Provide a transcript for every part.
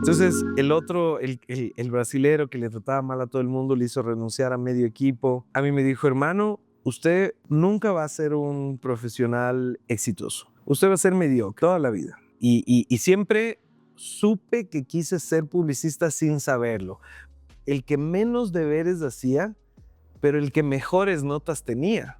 Entonces, el otro, el brasilero que le trataba mal a todo el mundo, le hizo renunciar a medio equipo. A mí me dijo, hermano, usted nunca va a ser un profesional exitoso. Usted va a ser mediocre toda la vida. Y siempre supe que quise ser publicista sin saberlo. El que menos deberes hacía, pero el que mejores notas tenía.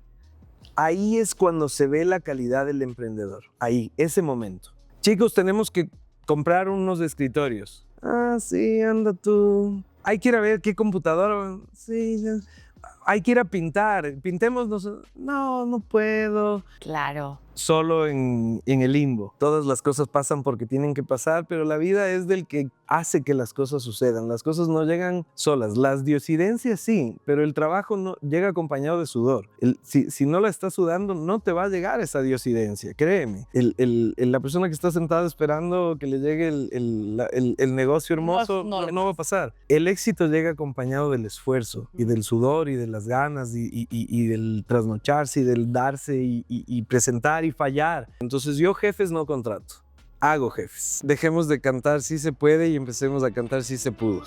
Ahí es cuando se ve la calidad del emprendedor. Ahí, ese momento. Chicos, tenemos que comprar unos escritorios. Ah, sí, anda tú. Hay que ir a ver qué computadora. Sí, ya. Hay que ir a pintar. Pintémonos. No, no puedo. Claro. Solo en el limbo. Todas las cosas pasan porque tienen que pasar, pero la vida es del que hace que las cosas sucedan. Las cosas no llegan solas. Las diosidencias sí, pero el trabajo no llega acompañado de sudor. Si no la estás sudando, no te va a llegar esa diosidencia, créeme. La persona que está sentada esperando que le llegue el negocio hermoso, no va a pasar. El éxito llega acompañado del esfuerzo y del sudor y de las ganas y del trasnocharse y del darse y presentar y fallar. Entonces yo jefes no contrato, hago jefes. Dejemos de cantar sí se puede y empecemos a cantar sí se pudo.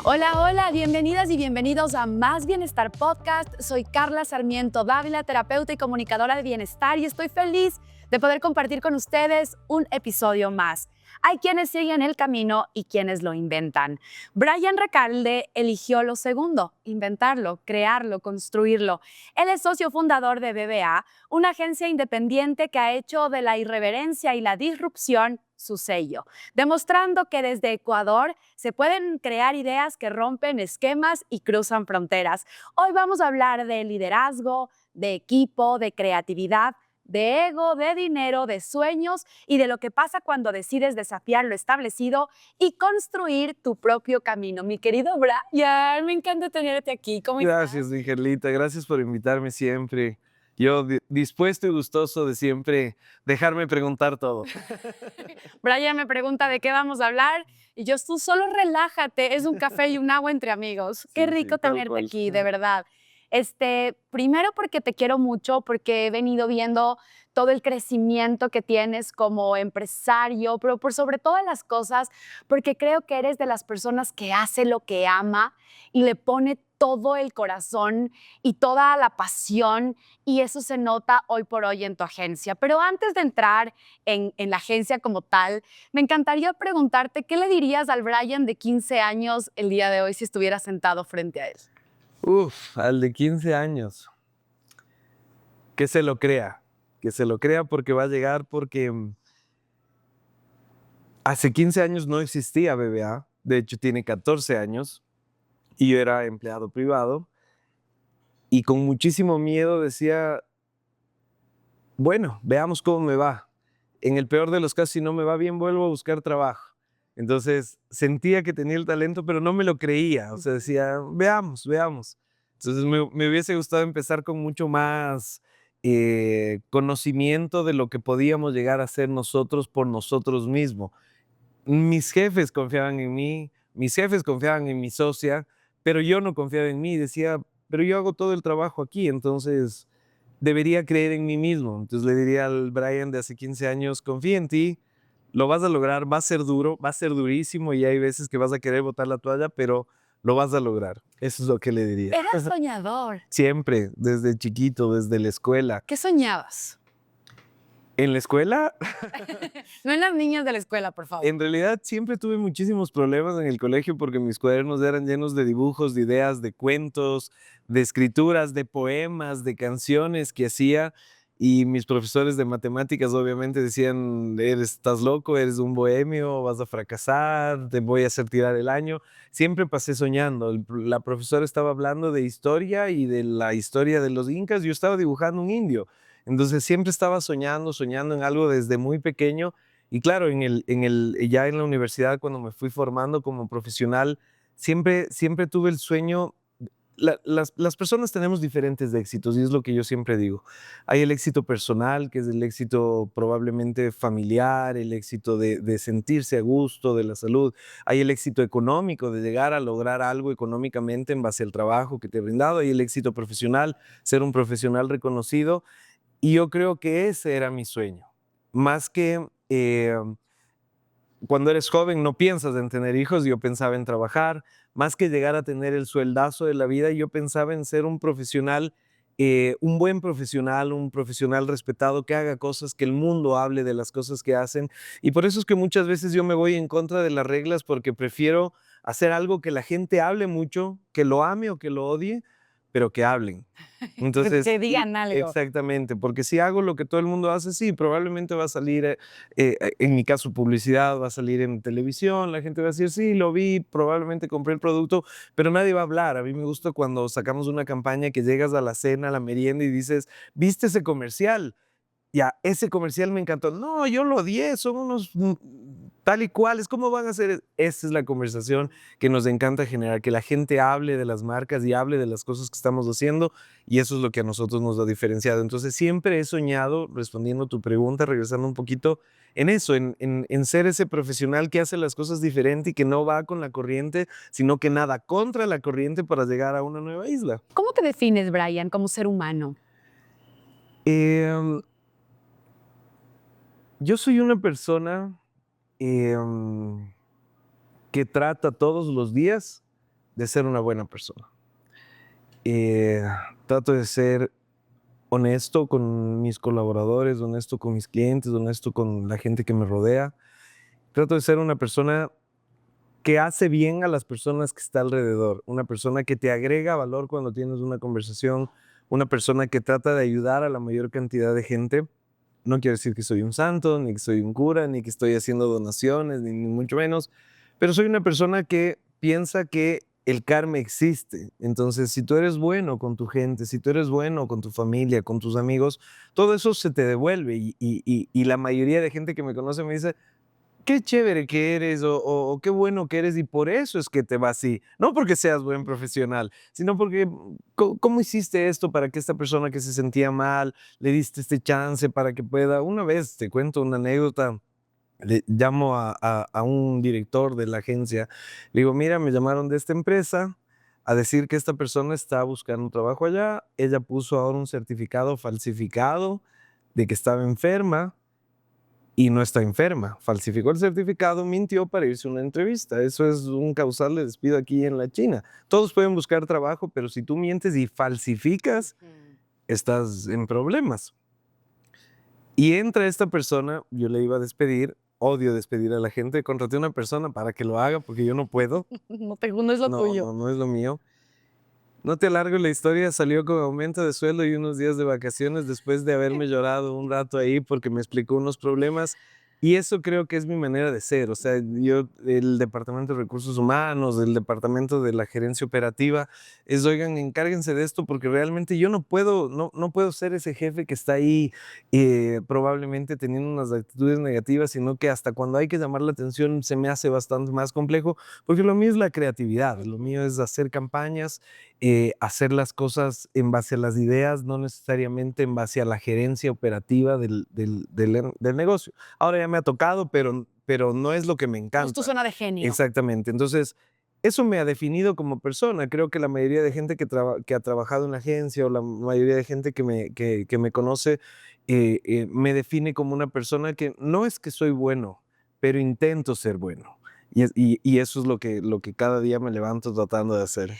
Hola, hola, bienvenidas y bienvenidos a Más Bienestar Podcast. Soy Carla Sarmiento Dávila, terapeuta y comunicadora de bienestar, y estoy feliz de poder compartir con ustedes un episodio más. Hay quienes siguen el camino y quienes lo inventan. Brian Recalde eligió lo segundo, inventarlo, crearlo, construirlo. Él es socio fundador de BBA, una agencia independiente que ha hecho de la irreverencia y la disrupción su sello, demostrando que desde Ecuador se pueden crear ideas que rompen esquemas y cruzan fronteras. Hoy vamos a hablar de liderazgo, de equipo, de creatividad, de ego, de dinero, de sueños y de lo que pasa cuando decides desafiar lo establecido y construir tu propio camino. Mi querido Brian, me encanta tenerte aquí. ¿Cómo estás? Gracias, Angelita, gracias por invitarme siempre. Yo dispuesto y gustoso de siempre dejarme preguntar todo. Brian me pregunta de qué vamos a hablar y yo, tú solo relájate, es un café y un agua entre amigos. Qué Sí, rico sí, tal tenerte cual. aquí, de verdad. Primero porque te quiero mucho, porque he venido viendo todo el crecimiento que tienes como empresario, pero por sobre todas las cosas, porque creo que eres de las personas que hace lo que ama y le pone todo el corazón y toda la pasión, y eso se nota hoy por hoy en tu agencia. Pero antes de entrar en la agencia como tal, me encantaría preguntarte, ¿qué le dirías al Brian de 15 años el día de hoy si estuviera sentado frente a él? Uf, al de 15 años. Que se lo crea porque va a llegar porque hace 15 años no existía BBA, de hecho tiene 14 años y yo era empleado privado y con muchísimo miedo decía, bueno, veamos cómo me va. En el peor de los casos, si no me va bien, vuelvo a buscar trabajo. Entonces sentía que tenía el talento, pero no me lo creía, o sea, decía, veamos, veamos. Entonces me hubiese gustado empezar con mucho más conocimiento de lo que podíamos llegar a hacer nosotros por nosotros mismos. Mis jefes confiaban en mí, mis jefes confiaban en mi socia, pero yo no confiaba en mí. Decía, pero yo hago todo el trabajo aquí, entonces debería creer en mí mismo. Entonces le diría al Brian de hace 15 años, confía en ti, lo vas a lograr, va a ser duro, va a ser durísimo y hay veces que vas a querer botar la toalla, pero lo vas a lograr. Eso es lo que le diría. Eras soñador. Siempre, desde chiquito, desde la escuela. ¿Qué soñabas? En la escuela, No en las niñas de la escuela, por favor. en realidad siempre tuve muchísimos problemas en el colegio porque mis cuadernos eran llenos de dibujos, de ideas, de cuentos, de escrituras, de poemas, de canciones que hacía. Y mis profesores de matemáticas obviamente decían, estás loco, eres un bohemio, vas a fracasar, te voy a hacer tirar el año. Siempre pasé soñando. La profesora estaba hablando de historia y de la historia de los incas, yo estaba dibujando un indio. Entonces siempre estaba soñando, soñando en algo desde muy pequeño. Y claro, ya en la universidad, cuando me fui formando como profesional, siempre tuve el sueño las personas tenemos diferentes éxitos y es lo que yo siempre digo. Hay el éxito personal, que es el éxito probablemente familiar, el éxito de sentirse a gusto, de la salud. Hay el éxito económico, de llegar a lograr algo económicamente en base al trabajo que te ha brindado. Hay el éxito profesional, ser un profesional reconocido. Y yo creo que ese era mi sueño. Más que cuando eres joven no piensas en tener hijos, yo pensaba en trabajar. Más que llegar a tener el sueldazo de la vida, yo pensaba en ser un profesional, un buen profesional, un profesional respetado, que haga cosas, que el mundo hable de las cosas que hacen. Y por eso es que muchas veces yo me voy en contra de las reglas, porque prefiero hacer algo que la gente hable mucho, que lo ame o que lo odie, pero que hablen. Entonces, Que digan algo. exactamente, porque si hago lo que todo el mundo hace, sí, probablemente va a salir, en mi caso, publicidad, va a salir en televisión, la gente va a decir, sí, lo vi, probablemente compré el producto, pero nadie va a hablar. A mí me gusta cuando sacamos una campaña que llegas a la cena, a la merienda y dices, ¿viste ese comercial? Ya, ese comercial me encantó. No, yo lo odié, son unos tal y cuales. ¿Cómo van a hacer? Esta es la conversación que nos encanta generar, que la gente hable de las marcas y hable de las cosas que estamos haciendo, y eso es lo que a nosotros nos ha diferenciado. Entonces, siempre he soñado, respondiendo a tu pregunta, regresando un poquito, en eso, en ser ese profesional que hace las cosas diferente y que no va con la corriente, sino que nada contra la corriente para llegar a una nueva isla. ¿Cómo te defines, Brian, como ser humano? Em, Yo soy una persona que trata todos los días de ser una buena persona. Eh, Trato de ser honesto con mis colaboradores, honesto con mis clientes, honesto con la gente que me rodea. Trato de ser una persona que hace bien a las personas que está alrededor, una persona que te agrega valor cuando tienes una conversación, una persona que trata de ayudar a la mayor cantidad de gente. No quiero decir que soy un santo, ni que soy un cura, ni que estoy haciendo donaciones, ni mucho menos, pero soy una persona que piensa que el karma existe. Entonces, si tú eres bueno con tu gente, si tú eres bueno con tu familia, con tus amigos, todo eso se te devuelve. Y la mayoría de gente que me conoce me dice, qué chévere que eres o qué bueno que eres y por eso es que te va así. No porque seas buen profesional, sino porque ¿cómo hiciste esto para que esta persona que se sentía mal, le diste este chance para que pueda? Una vez, te cuento una anécdota, le llamo a un director de la agencia, le digo, mira, me llamaron de esta empresa a decir que esta persona está buscando un trabajo allá, ella puso ahora un certificado falsificado de que estaba enferma y no está enferma. Falsificó el certificado, mintió para irse a una entrevista. Eso es un causal de despido aquí en la China. Todos pueden buscar trabajo, pero si tú mientes y falsificas, estás en problemas. Y entra esta persona, yo le iba a despedir, odio despedir a la gente, contraté a una persona para que lo haga porque yo no puedo. No es lo tuyo. No es lo mío. No te alargo la historia, salió con aumento de sueldo y unos días de vacaciones después de haberme llorado un rato ahí porque me explicó unos problemas. Y eso creo que es mi manera de ser. O sea, yo, el Departamento de Recursos Humanos, el Departamento de la Gerencia Operativa, es, oigan, encárguense de esto porque realmente yo no puedo ser ese jefe que está ahí probablemente teniendo unas actitudes negativas, sino que hasta cuando hay que llamar la atención se me hace bastante más complejo porque lo mío es la creatividad, lo mío es hacer campañas, hacer las cosas en base a las ideas, no necesariamente en base a la gerencia operativa del negocio. Ahora ya me ha tocado, pero no es lo que me No es encanta. tu zona de genio. Exactamente. Entonces, eso me ha definido como persona. Creo que la mayoría de gente que ha trabajado en la agencia o la mayoría de gente que me conoce me define como una persona que no es que soy bueno, pero intento ser bueno. Y eso es lo que cada día me levanto tratando de hacer.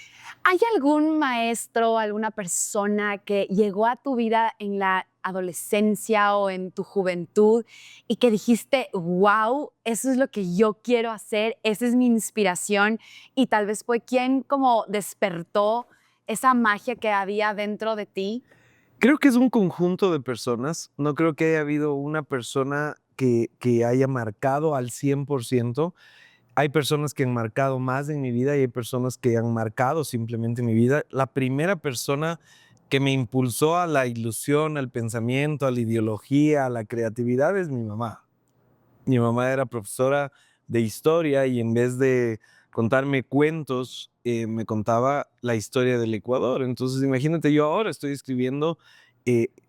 ¿Hay algún maestro, alguna persona que llegó a tu vida en la adolescencia o en tu juventud y que dijiste, wow, eso es lo que yo quiero hacer, esa es mi inspiración, y tal vez fue quien como despertó esa magia que había dentro de ti? Creo que es un conjunto de personas. No creo que haya habido una persona que haya marcado al 100%. Hay personas que han marcado más en mi vida y hay personas que han marcado simplemente mi vida. La primera persona que me impulsó a la ilusión, al pensamiento, a la ideología, a la creatividad es mi mamá. Mi mamá era profesora de historia y en vez de contarme cuentos, me contaba la historia del Ecuador. Entonces, imagínate, yo ahora estoy escribiendo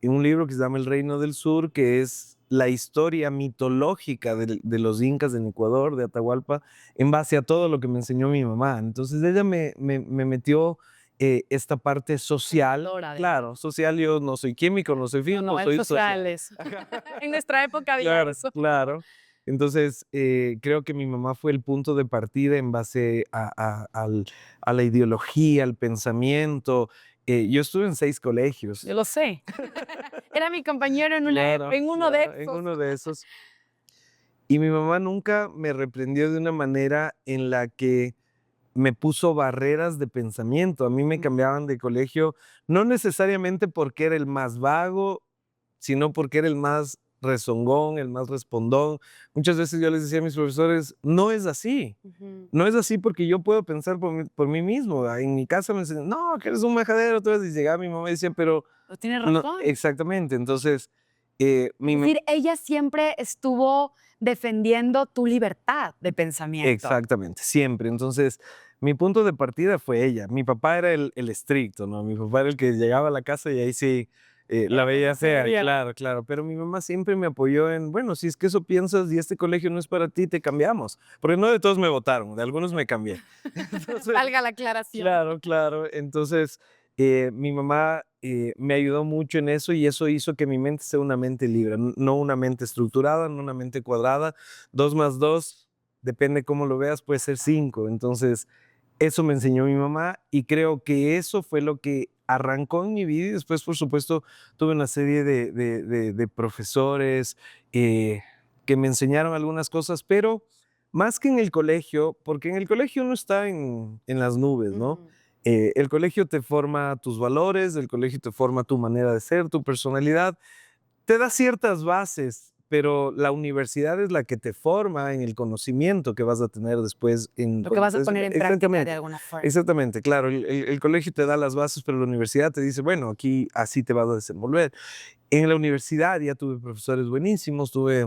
un libro que se llama El Reino del Sur, que es la historia mitológica de los incas en Ecuador, de Atahualpa, en base a todo lo que me enseñó mi mamá. Entonces, ella me metió esta parte social. Dora, Claro, social, yo no soy químico, no soy físico, no, soy es social. sociales. En nuestra época había Claro, eso. claro. Entonces, creo que mi mamá fue el punto de partida en base a la ideología, al pensamiento. Yo estuve en 6 colegios. Yo lo sé. Era mi compañero en, Claro, en uno de claro, en esos. uno de esos. Y mi mamá nunca me reprendió de una manera en la que me puso barreras de pensamiento. A mí me cambiaban de colegio, no necesariamente porque era el más vago, sino porque era el más rezongón, el más respondón. Muchas veces yo les decía a mis profesores, no es así. No es así porque yo puedo pensar por mí mismo. En mi casa me decían, no, que eres un majadero. Entonces llegaba mi mamá y decía, pero Tienes no, razón. exactamente. Entonces, Es decir, ella siempre estuvo defendiendo tu libertad de pensamiento. exactamente, siempre. Entonces, mi punto de partida fue ella. Mi papá era el estricto, ¿no? Mi papá era el que llegaba a la casa y ahí sí la veía fea, claro, claro. Pero mi mamá siempre me apoyó en, bueno, si es que eso piensas y este colegio no es para ti, te cambiamos. Porque no de todos me votaron, de algunos me cambié. Entonces, Valga la aclaración. claro, claro. Entonces, mi mamá me ayudó mucho en eso y eso hizo que mi mente sea una mente libre, no una mente estructurada, no una mente cuadrada. 2 más 2, depende cómo lo veas, puede ser 5. Entonces, eso me enseñó mi mamá y creo que eso fue lo que arrancó en mi vida y después, por supuesto, tuve una serie de profesores que me enseñaron algunas cosas, pero más que en el colegio, porque en el colegio uno está en las nubes, ¿no? El colegio te forma tus valores, el colegio te forma tu manera de ser, tu personalidad, te da ciertas bases, pero la universidad es la que te forma en el conocimiento que vas a tener después. Lo que vas a poner en práctica de alguna forma. Exactamente, claro. El colegio te da las bases, pero la universidad te dice, bueno, aquí así te vas a desenvolver. En la universidad ya tuve profesores buenísimos, tuve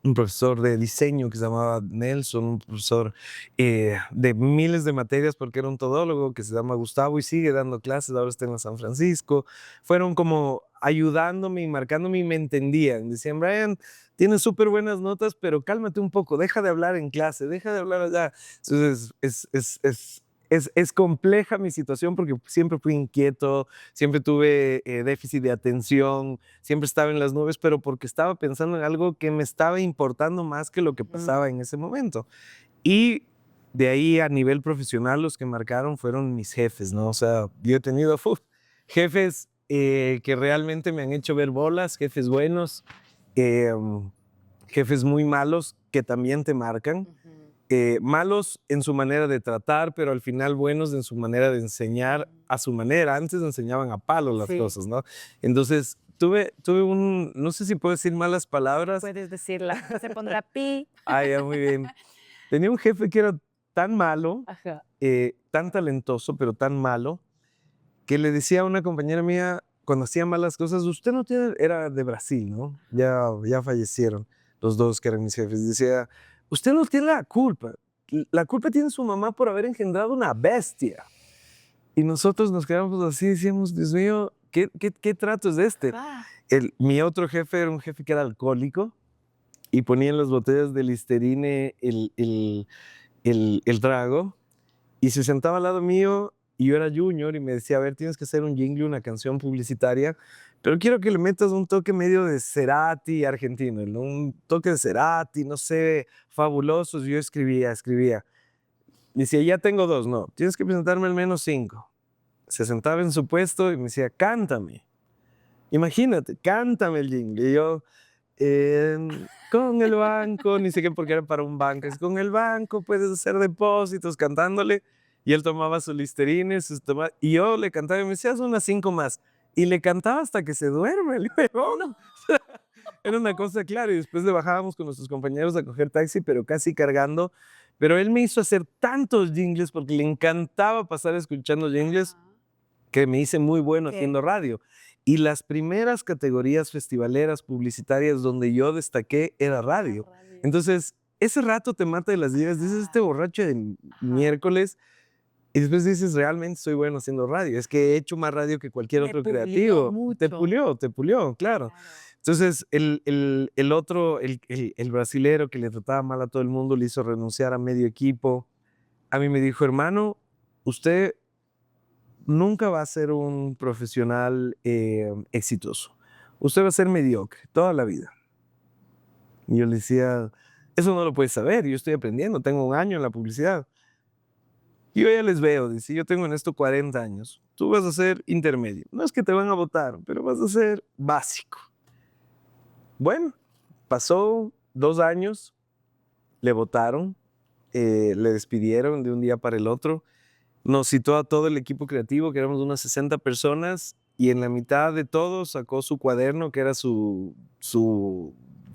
un profesor de diseño que se llamaba Nelson, un profesor de miles de materias porque era un todólogo que se llama Gustavo y sigue dando clases, ahora está en la San Francisco. Fueron como ayudándome y marcándome y me entendían. Decían, Brian, tienes súper buenas notas, pero cálmate un poco, deja de hablar en clase, deja de hablar allá. Entonces, es compleja mi situación porque siempre fui inquieto, siempre tuve déficit de atención, siempre estaba en las nubes, pero porque estaba pensando en algo que me estaba importando más que lo que pasaba en ese momento. Y de ahí a nivel profesional los que marcaron fueron mis jefes, ¿no? O sea, yo he tenido jefes que realmente me han hecho ver bolas, jefes buenos, eh, jefes muy malos que también te marcan. Malos en su manera de tratar, pero al final buenos en su manera de enseñar a su manera. Antes enseñaban a palo las cosas, ¿no? Entonces, tuve no sé si puedo decir malas palabras. Puedes decirla, se pondrá pi. Ah, ya, muy bien. Tenía un jefe que era tan malo, Ajá. tan talentoso, pero tan malo, que le decía a una compañera mía, cuando hacía malas cosas, usted no tiene, era de Brasil, ¿no? Ya fallecieron los dos que eran mis jefes. Decía, usted no tiene la culpa. La culpa tiene su mamá por haber engendrado una bestia. Y nosotros nos quedamos así, decíamos, Dios mío, ¿qué trato es este? Ah, Mi otro jefe era un jefe que era alcohólico y ponía en las botellas de Listerine el trago y se sentaba al lado mío y yo era junior y me decía, a ver, tienes que hacer un jingle, una canción publicitaria, pero quiero que le metas un toque medio de Cerati argentino, ¿no? Un toque de Cerati, no sé, fabulosos. Yo escribía. Y decía, ya tengo 2, no, tienes que presentarme al menos 5. Se sentaba en su puesto y me decía, cántame. Imagínate, cántame el jingle. Y yo, con el banco, ni sé qué porque era para un banco, es con el banco puedes hacer depósitos cantándole. Y él tomaba su Listerine, y yo le cantaba y me decía, haz unas 5 más. Y le cantaba hasta que se duerme el huevón. Era una cosa clara. Y después le bajábamos con nuestros compañeros a coger taxi, pero casi cargando. Pero él me hizo hacer tantos jingles porque le encantaba pasar escuchando jingles que me hice muy bueno haciendo radio. Y las primeras categorías festivaleras publicitarias donde yo destaqué era radio. Entonces, ese rato te mata de las ideas, dices, este borracho de miércoles, y después dices, realmente soy bueno haciendo radio. Es que he hecho más radio que cualquier Me otro pulió creativo. mucho. Te pulió, claro. Entonces, el otro, el brasilero que le trataba mal a todo el mundo, le hizo renunciar a medio equipo. A mí me dijo, hermano, usted nunca va a ser un profesional exitoso. Usted va a ser mediocre toda la vida. Y yo le decía, eso no lo puedes saber, yo estoy aprendiendo, tengo 1 año en la publicidad. Y yo ya les veo, dice, yo tengo en esto 40 años, tú vas a ser intermedio. No es que te van a votar, pero vas a ser básico. Bueno, pasó 2 años, le votaron, le despidieron de un día para el otro. Nos citó a todo el equipo creativo, que éramos unas 60 personas, y en la mitad de todos sacó su cuaderno, que era su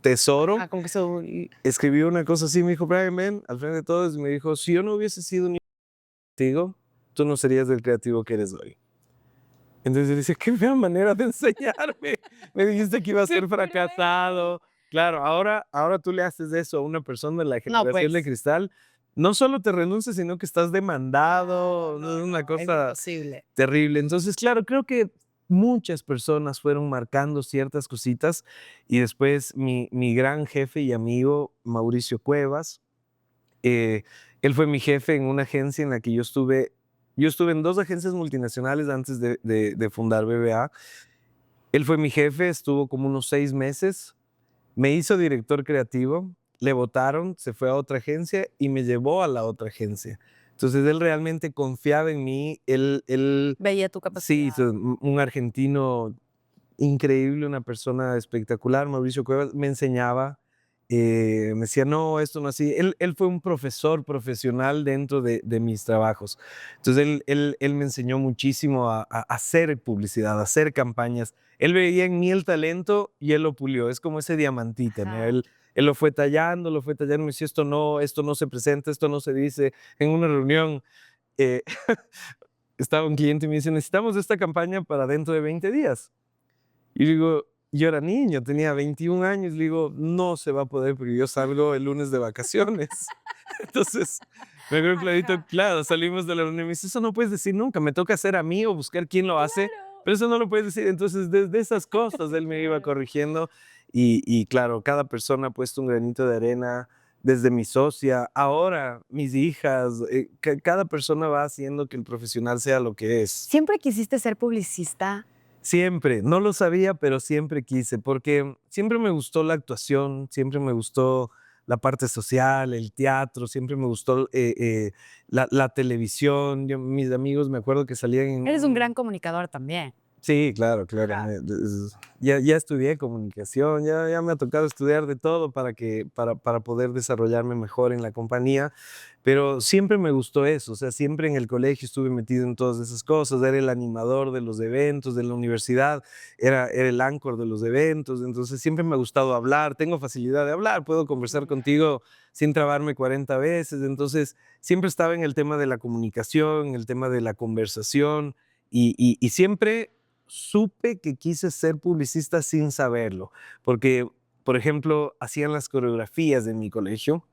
tesoro. Como que eso, Escribió una cosa así, me dijo, Brian, ven, al frente de todos, y me dijo, si yo no hubiese sido un contigo, tú no serías el creativo que eres hoy. Entonces yo decía, qué fea manera de enseñarme. Me dijiste que iba a ser fracasado. Claro, ahora tú le haces eso a una persona de la generación de cristal, no solo te renuncias, sino que estás demandado, no, es una es cosa imposible. terrible. Entonces, claro, creo que muchas personas fueron marcando ciertas cositas y después mi gran jefe y amigo, Mauricio Cuevas, él fue mi jefe en una agencia en la que yo estuve en 2 agencias multinacionales antes de fundar BBA. Él fue mi jefe, estuvo como unos 6 meses, me hizo director creativo, le votaron, se fue a otra agencia y me llevó a la otra agencia. Entonces, él realmente confiaba en mí, él Veía tu sí, capacidad. un argentino increíble, una persona espectacular, Mauricio Cuevas, me enseñaba, me decía, no, esto no así. Él fue un profesor profesional dentro de mis trabajos. Entonces, él me enseñó muchísimo a hacer publicidad, a hacer campañas. Él veía en mí el talento y él lo pulió. Es como ese diamantito, ¿no? Ajá. Él lo fue tallando, me decía, esto no se presenta, esto no se dice. En una reunión, eh, estaba un cliente y me dice, necesitamos esta campaña para dentro de 20 días. Y digo, yo era niño, tenía 21 años, le digo, no se va a poder porque yo salgo el lunes de vacaciones. Entonces, me acuerdo clarito, claro, salimos de la reunión y me dice, eso no puedes decir nunca, me toca hacer a mí o buscar quién lo hace, pero eso no lo puedes decir. Entonces, desde esas cosas él me iba corrigiendo y claro, cada persona ha puesto un granito de arena, desde mi socia, ahora mis hijas, cada persona va haciendo que el profesional sea lo que es. ¿Siempre quisiste ser publicista? Siempre, no lo sabía, pero siempre quise, porque siempre me gustó la actuación, siempre me gustó la parte social, el teatro, siempre me gustó la televisión. Mis amigos me acuerdo que salían en... Eres un gran comunicador también. Sí, claro, claro. Ya estudié comunicación, ya me ha tocado estudiar de todo para poder desarrollarme mejor en la compañía, pero siempre me gustó eso, o sea, siempre en el colegio estuve metido en todas esas cosas, era el animador de los eventos de la universidad, era el anchor de los eventos, entonces siempre me ha gustado hablar, tengo facilidad de hablar, puedo conversar contigo sin trabarme 40 veces, entonces siempre estaba en el tema de la comunicación, el tema de la conversación y siempre supe que quise ser publicista sin saberlo, porque, por ejemplo, hacían las coreografías en mi colegio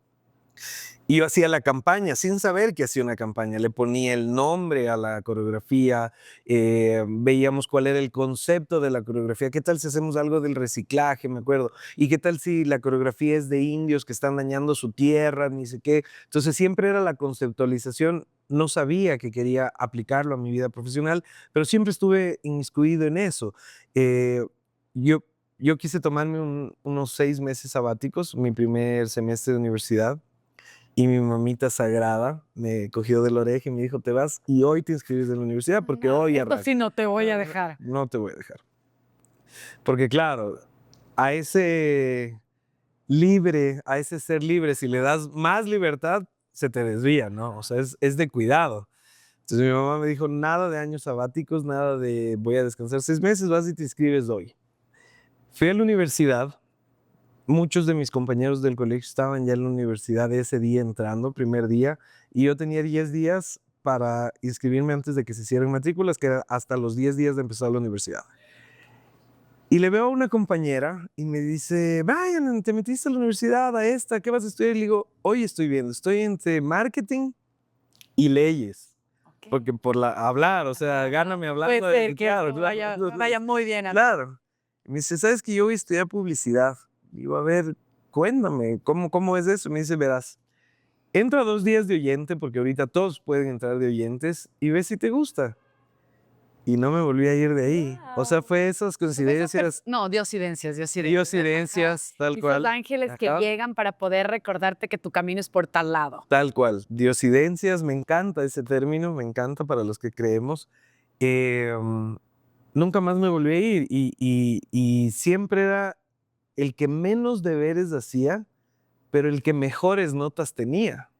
y yo hacía la campaña sin saber que hacía una campaña, le ponía el nombre a la coreografía, veíamos cuál era el concepto de la coreografía, qué tal si hacemos algo del reciclaje, me acuerdo, y qué tal si la coreografía es de indios que están dañando su tierra, ni sé qué. Entonces siempre era la conceptualización, no sabía que quería aplicarlo a mi vida profesional, pero siempre estuve inmiscuido en eso. Eh, yo, yo quise tomarme unos 6 meses sabáticos, mi primer semestre de universidad, y mi mamita sagrada me cogió de la oreja y me dijo, te vas y hoy te inscribes en la universidad porque hoy Esto arranca. sí no te voy a dejar. No te voy a dejar. Porque claro, a ese a ese ser libre, si le das más libertad, se te desvía, ¿no? O sea, es de cuidado. Entonces mi mamá me dijo, nada de años sabáticos, nada de voy a descansar 6 meses, vas y te inscribes hoy. Fui a la universidad. Muchos de mis compañeros del colegio estaban ya en la universidad ese día entrando, primer día, y yo tenía 10 días para inscribirme antes de que se hicieran matrículas, que era hasta los 10 días de empezar la universidad. Y le veo a una compañera y me dice, Brian, ¿te metiste a la universidad a esta? ¿Qué vas a estudiar? Y le digo, hoy estoy viendo, estoy entre marketing y leyes. Ok. Porque por hablar, o sea, gáname hablando. Puede ser que claro, esto vaya claro. muy bien. Claro. Y me dice, ¿sabes que yo voy a estudiar publicidad? Digo, a ver, cuéntame, ¿cómo es eso? Me dice, verás, entra 2 días de oyente, porque ahorita todos pueden entrar de oyentes, y ve si te gusta. Y no me volví a ir de ahí. O sea, fue esas coincidencias, No, diosidencias. diosidencias, tal Esos cual. ángeles que Ajá. llegan para poder recordarte que tu camino es por tal lado. Tal cual, diosidencias, me encanta ese término, me encanta para los que creemos. Nunca más me volví a ir y siempre era el que menos deberes hacía, pero el que mejores notas tenía,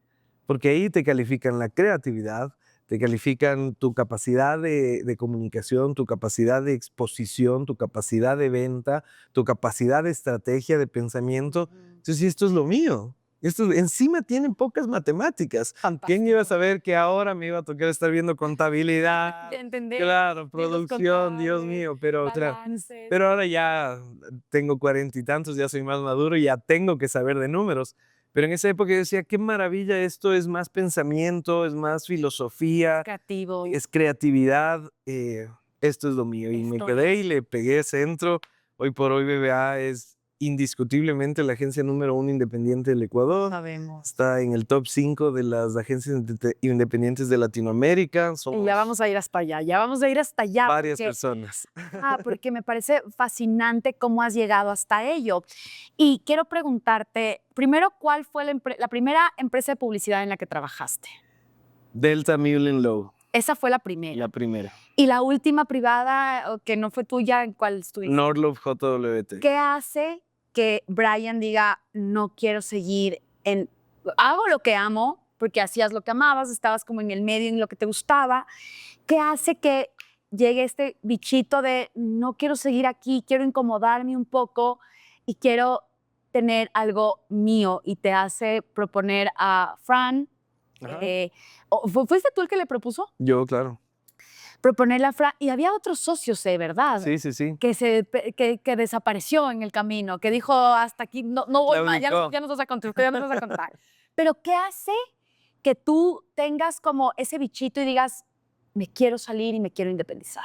porque ahí te califican la creatividad, te califican tu capacidad de comunicación, tu capacidad de exposición, tu capacidad de venta, tu capacidad de estrategia, de pensamiento. Entonces, sí, esto es lo mío. Esto encima tienen pocas matemáticas. ¿Quién iba a saber que ahora me iba a tocar estar viendo contabilidad? Entender. Claro, libros producción, Dios contables, mío, pero balances. ahora ya tengo 40 y tantos, ya soy más maduro y ya tengo que saber de números. Pero en esa época yo decía, qué maravilla, esto es más pensamiento, es más filosofía, Creativo. es creatividad, esto es lo mío. Y me Esto quedé es. y le pegué centro. Hoy por hoy BBA es indiscutiblemente la agencia número 1 independiente del Ecuador. Sabemos. Está en el top 5 de las agencias independientes de Latinoamérica. Y Somos ya vamos a ir hasta allá, ya vamos a ir hasta allá. varias Porque, personas. porque me parece fascinante cómo has llegado hasta ello. Y quiero preguntarte, primero, ¿cuál fue la primera empresa de publicidad en la que trabajaste? Delta Mullen Lowe, Esa fue la primera. la primera. Y la última privada, o que no fue tuya, ¿en cuál estuviste? Norlove JWT. ¿Qué hace que Brian diga, no quiero seguir hago lo que amo, porque hacías lo que amabas, estabas como en el medio, en lo que te gustaba? ¿Qué hace que llegue este bichito de, no quiero seguir aquí, quiero incomodarme un poco y quiero tener algo mío? Y te hace proponer a Fran. Ajá. ¿Fuiste tú el que le propuso? Yo, claro. Proponerle a Fran. Y había otros socios, ¿verdad? Sí, sí, sí. Que desapareció en el camino, que dijo, hasta aquí, no voy más, ya nos vas a contar, ya nos vas a contar. Pero ¿qué hace que tú tengas como ese bichito y digas, me quiero salir y me quiero independizar?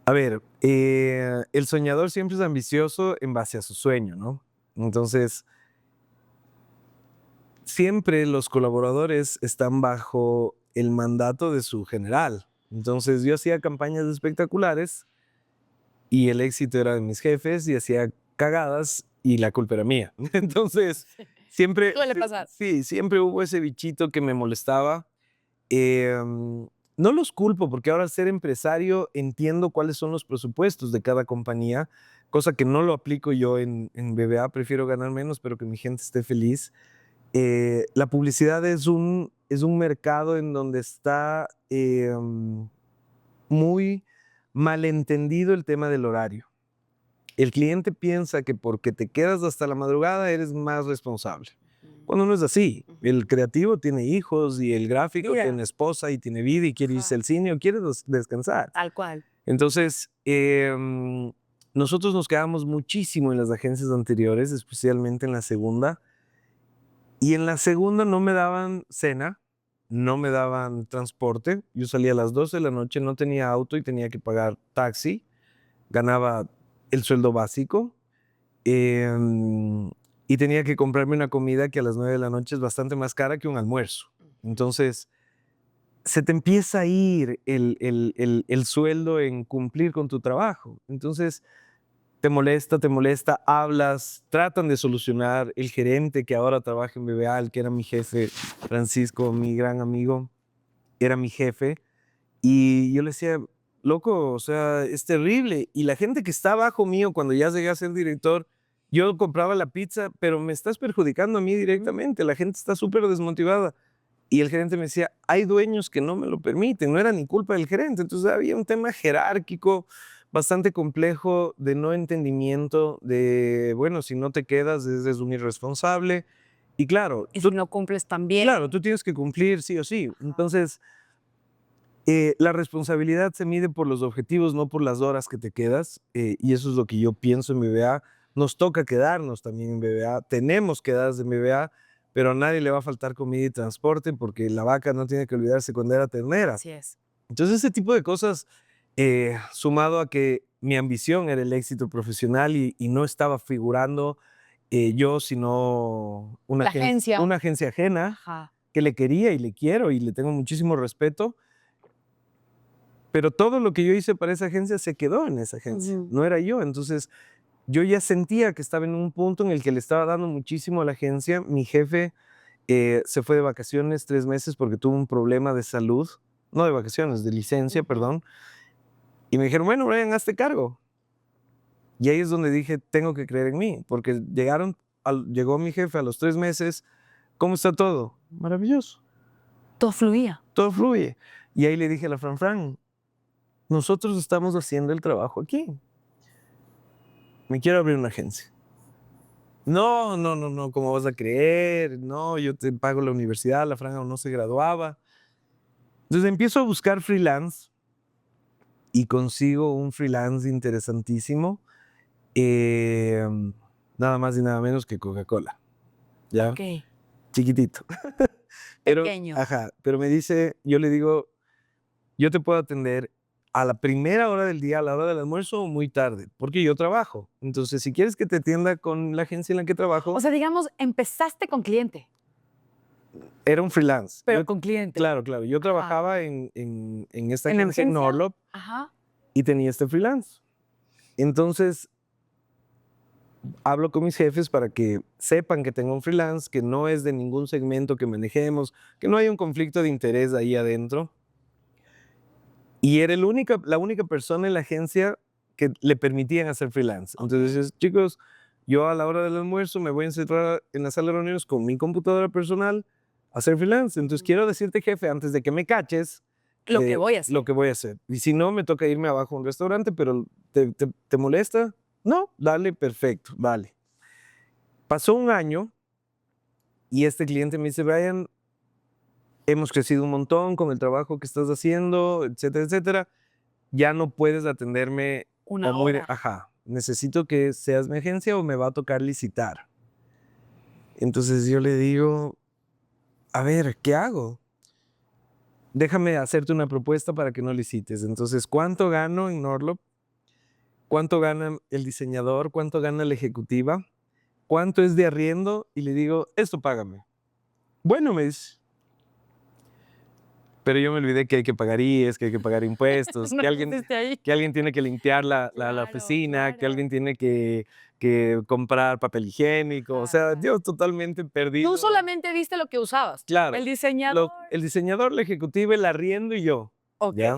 A ver, el soñador siempre es ambicioso en base a su sueño, ¿no? Entonces, siempre los colaboradores están bajo el mandato de su general. Entonces, yo hacía campañas espectaculares y el éxito era de mis jefes y hacía cagadas y la culpa era mía. Entonces, siempre, Suele pasar. sí, siempre hubo ese bichito que me molestaba. No los culpo porque ahora al ser empresario entiendo cuáles son los presupuestos de cada compañía, cosa que no lo aplico yo en BBA, prefiero ganar menos pero que mi gente esté feliz. La publicidad es un mercado en donde está muy malentendido el tema del horario. El cliente piensa que porque te quedas hasta la madrugada eres más responsable. Cuando no es así, el creativo tiene hijos y el gráfico tiene esposa y tiene vida y quiere irse al cine o quiere descansar. Tal cual. Entonces, nosotros nos quedamos muchísimo en las agencias anteriores, especialmente en la segunda. Y en la segunda no me daban cena, no me daban transporte. Yo salía a las 12 de la noche, no tenía auto y tenía que pagar taxi. Ganaba el sueldo básico. Y tenía que comprarme una comida que a las 9 de la noche es bastante más cara que un almuerzo. Entonces, se te empieza a ir el sueldo en cumplir con tu trabajo. Entonces, te molesta, hablas, tratan de solucionar. El gerente que ahora trabaja en BBA, el que era mi jefe, Francisco, mi gran amigo, era mi jefe. Y yo le decía, loco, o sea, es terrible. Y la gente que está abajo mío, cuando ya llegué a ser director, yo compraba la pizza, pero me estás perjudicando a mí directamente. La gente está súper desmotivada. Y el gerente me decía, hay dueños que no me lo permiten. No era ni culpa del gerente. Entonces había un tema jerárquico bastante complejo de no entendimiento, de, bueno, si no te quedas, eres un irresponsable. Y claro, Y si no cumples también. claro, tú tienes que cumplir sí o sí. Entonces, La responsabilidad se mide por los objetivos, no por las horas que te quedas, y eso es lo que yo pienso en BBA. Nos toca quedarnos también en BBA, tenemos quedadas en BBA, pero a nadie le va a faltar comida y transporte porque la vaca no tiene que olvidarse cuando era ternera. Así es. Entonces ese tipo de cosas, sumado a que mi ambición era el éxito profesional y no estaba figurando yo, sino La agencia. una agencia ajena Ajá. que le quería y le quiero y le tengo muchísimo respeto. Pero todo lo que yo hice para esa agencia se quedó en esa agencia, no era yo. Entonces, yo ya sentía que estaba en un punto en el que le estaba dando muchísimo a la agencia. Mi jefe se fue de vacaciones 3 meses porque tuvo un problema de salud, no de vacaciones, de licencia, perdón. Y me dijeron, bueno, Brian, hazte cargo. Y ahí es donde dije, tengo que creer en mí, porque llegó mi jefe a los 3 meses, ¿cómo está todo? Maravilloso, Todo fluía. todo fluye. Y ahí le dije a la Fran, nosotros estamos haciendo el trabajo aquí. Me quiero abrir una agencia. No, no, no, no, ¿cómo vas a creer? No, yo te pago la universidad, la Fran aún no se graduaba. Entonces empiezo a buscar freelance y consigo un freelance interesantísimo, eh, nada más y nada menos que Coca-Cola. ¿Ya? Ok. Chiquitito. Pero, Pequeño. ajá, pero me dice, yo le digo, yo te puedo atender a la primera hora del día, a la hora del almuerzo o muy tarde, porque yo trabajo. Entonces, si quieres que te atienda con la agencia en la que trabajo, O sea, digamos, empezaste con cliente, era un freelance. pero Yo- con cliente. claro, claro. Yo trabajaba en esta ¿En la agencia en agencia? Norlop Ajá. y tenía este freelance. Entonces, hablo con mis jefes para que sepan que tengo un freelance, que no es de ningún segmento que manejemos, que no hay un conflicto de interés ahí adentro. Y era la única persona en la agencia que le permitían hacer freelance. Entonces, dices, chicos, yo a la hora del almuerzo me voy a encerrar en la sala de reuniones con mi computadora personal a hacer freelance. Entonces, quiero decirte, jefe, antes de que me caches, Lo que voy a hacer. lo que voy a hacer. Y si no, me toca irme abajo a un restaurante, pero ¿te molesta? No, dale, perfecto, vale. Pasó un año y este cliente me dice, Brian, hemos crecido un montón con el trabajo que estás haciendo, etcétera, etcétera. Ya no puedes atenderme Una o muy hora. ajá, necesito que seas mi agencia o me va a tocar licitar. Entonces yo le digo, a ver, ¿qué hago? Déjame hacerte una propuesta para que no licites. Entonces, ¿cuánto gano en Norlop? ¿Cuánto gana el diseñador? ¿Cuánto gana la ejecutiva? ¿Cuánto es de arriendo? Y le digo, esto págame. Bueno, me dice. Pero yo me olvidé que hay que pagar IES, que hay que pagar impuestos, No que alguien pusiste ahí. tiene que limpiar la Claro, oficina, que claro. alguien tiene que comprar papel higiénico. O sea, Ajá. yo totalmente perdido. Tú solamente viste lo que usabas. Claro. El diseñador. El diseñador, la ejecutiva, el arriendo y yo. Ok. ¿Ya?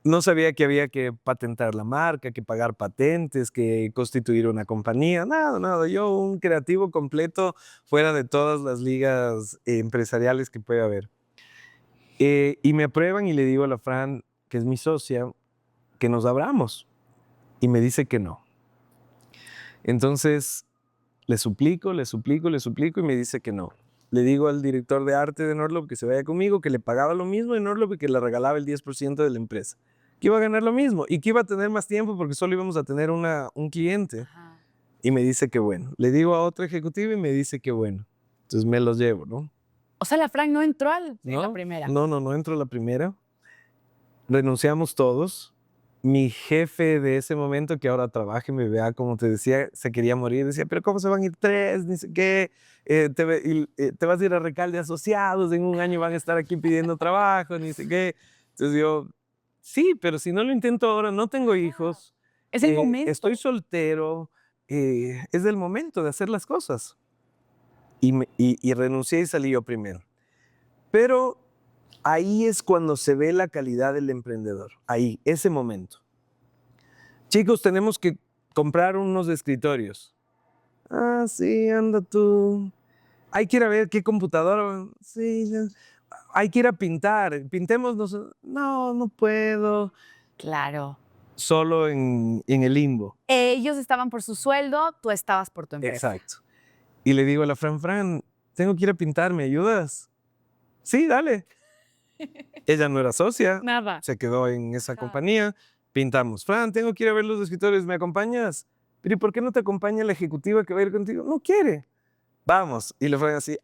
No sabía que había que patentar la marca, que pagar patentes, que constituir una compañía. Nada, nada. Yo un creativo completo fuera de todas las ligas empresariales que puede haber. Y me aprueban y le digo a la Fran, que es mi socia, que nos abramos. Y me dice que no. Entonces, le suplico y me dice que no. Le digo al director de arte de Norlop que se vaya conmigo, que le pagaba lo mismo en Norlop y que le regalaba el 10% de la empresa. Que iba a ganar lo mismo y que iba a tener más tiempo porque solo íbamos a tener un cliente. Ajá. Y me dice que bueno. Le digo a otro ejecutivo y me dice que bueno. Entonces me los llevo, ¿no? O sea, la Frank no entró en la ¿No? primera. No entro a la primera. Renunciamos todos. Mi jefe de ese momento, que ahora trabaja y me vea, como te decía, se quería morir. Decía, pero ¿cómo se van a ir 3? Ni sé qué. Te vas a ir a Recalde Asociados, en un año van a estar aquí pidiendo trabajo, ni sé qué. Entonces yo, sí, pero si no lo intento ahora, no tengo hijos. Es el momento. Estoy soltero. Es el momento de hacer las cosas. Y renuncié y salí yo primero. Pero ahí es cuando se ve la calidad del emprendedor. Ahí, ese momento. Chicos, tenemos que comprar unos escritorios. Ah, sí, anda tú. Hay que ir a ver qué computadora. Sí, ya. Hay que ir a pintar. Pintémonos. No, no puedo. Claro. Solo en el limbo. Ellos estaban por su sueldo, tú estabas por tu empresa. Exacto. Y le digo a la Fran, tengo que ir a pintar, ¿me ayudas? Sí, dale. Ella no era socia, Nada. se quedó en esa Ajá. compañía. Pintamos. Fran, tengo que ir a ver los escritores, ¿me acompañas? Pero ¿y por qué no te acompaña la ejecutiva que va a ir contigo? No quiere. Vamos. Y le fue así,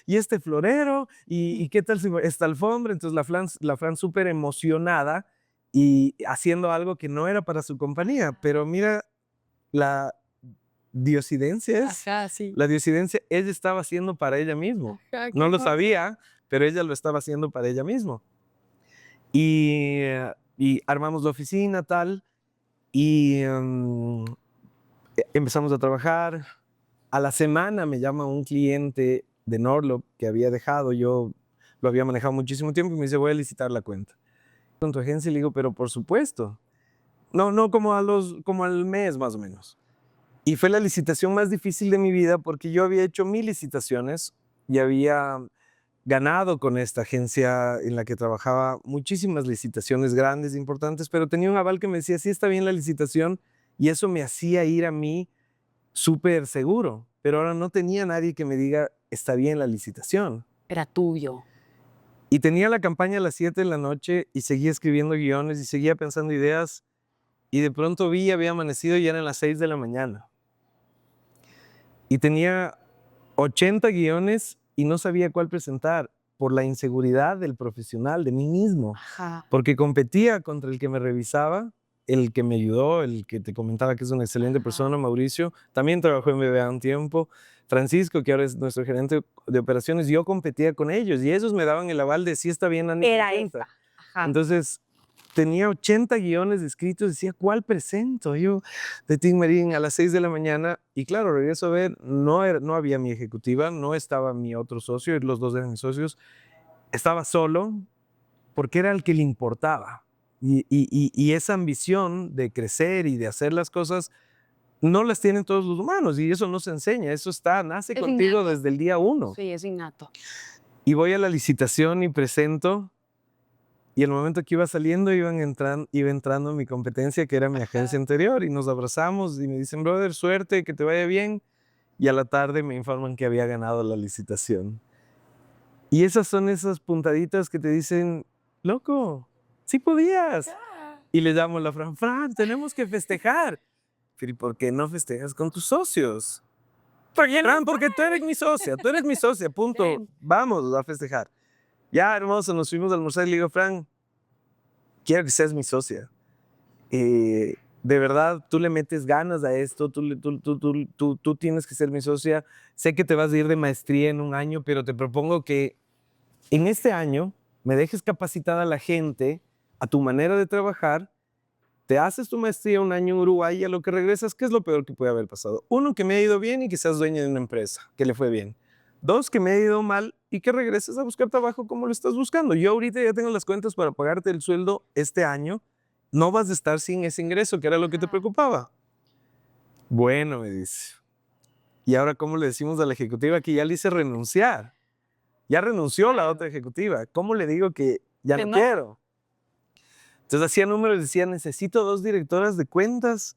y este florero, y qué tal si esta alfombra. Entonces la Fran súper emocionada y haciendo algo que no era para su compañía. Pero mira, la diosidencia es, Ajá, sí. la diosidencia ella estaba haciendo para ella misma. Ajá, qué No lo padre. sabía, pero ella lo estaba haciendo para ella misma. Y armamos la oficina, tal, y empezamos a trabajar. A la semana me llama un cliente de Norlop que había dejado, yo lo había manejado muchísimo tiempo y me dice, voy a licitar la cuenta. Con tu agencia le digo, pero por supuesto. No como como al mes más o menos. Y fue la licitación más difícil de mi vida porque yo había hecho 1000 licitaciones y había ganado con esta agencia en la que trabajaba muchísimas licitaciones grandes, importantes, pero tenía un aval que me decía, sí está bien la licitación, y eso me hacía ir a mí súper seguro, pero ahora no tenía nadie que me diga, está bien la licitación. Era tuyo. Y tenía la campaña a las 7 de la noche y seguía escribiendo guiones y seguía pensando ideas, y de pronto vi, había amanecido y eran las 6 de la mañana. Y tenía 80 guiones y no sabía cuál presentar por la inseguridad del profesional, de mí mismo, Ajá. porque competía contra el que me revisaba, el que me ayudó, el que te comentaba que es una excelente persona, Mauricio, también trabajó en BBA un tiempo, Francisco, que ahora es nuestro gerente de operaciones. Yo competía con ellos y ellos me daban el aval de si está bien, Ani, Era presenta. esa. Ajá. Entonces, tenía 80 guiones escritos, decía, ¿cuál presento? Yo, de Tim Marín, a las 6 de la mañana, y claro, regreso a ver, no había mi ejecutiva, no estaba mi otro socio, los dos eran mis socios, estaba solo, porque era el que le importaba. Y esa ambición de crecer y de hacer las cosas, no las tienen todos los humanos, y eso no se enseña, eso nace Es contigo innato. desde el día 1. Sí, es innato. Y voy a la licitación y presento, y el momento que iba saliendo, iba entrando mi competencia, que era mi agencia anterior, y nos abrazamos y me dicen, brother, suerte, que te vaya bien. Y a la tarde me informan que había ganado la licitación. Y esas son esas puntaditas que te dicen, loco, sí podías. Y le llamo a la Fran, tenemos que festejar. Pero ¿y por qué no festejas con tus socios? Fran, porque tú eres mi socia, punto. Bien. Vamos a festejar. Ya, hermoso, nos fuimos a almorzar y le digo, Fran, quiero que seas mi socia. De verdad, tú le metes ganas a esto, tú tienes que ser mi socia. Sé que te vas a ir de maestría en un año, pero te propongo que en este año me dejes capacitada a la gente, a tu manera de trabajar, te haces tu maestría un año en Uruguay y a lo que regresas, ¿qué es lo peor que puede haber pasado? Uno, que me ha ido bien y que seas dueña de una empresa, que le fue bien. Dos, que me ha ido mal y que regreses a buscar trabajo como lo estás buscando. Yo ahorita ya tengo las cuentas para pagarte el sueldo este año. No vas a estar sin ese ingreso, que era lo que te preocupaba. Bueno, me dice. ¿Y ahora cómo le decimos a la ejecutiva que ya le hice renunciar? Ya renunció la otra ejecutiva. ¿Cómo le digo que ya no quiero? Entonces hacía números y decía, necesito 2 directoras de cuentas.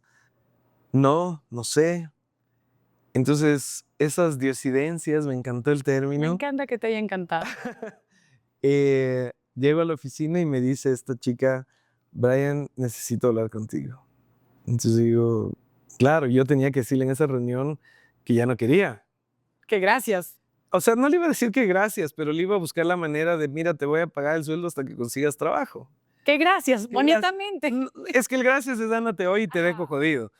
No sé. Entonces, esas diosidencias, me encantó el Me término. encanta que te haya encantado. Llego a la oficina y me dice esta chica, Brian, necesito hablar contigo. Entonces digo, claro, yo tenía que decirle en esa reunión que ya no quería. Que gracias. O sea, no le iba a decir que gracias, pero le iba a buscar la manera de, mira, te voy a pagar el sueldo hasta que consigas trabajo. Que gracias, Que bonitamente. Es que el gracias es dánate hoy y te dejo jodido.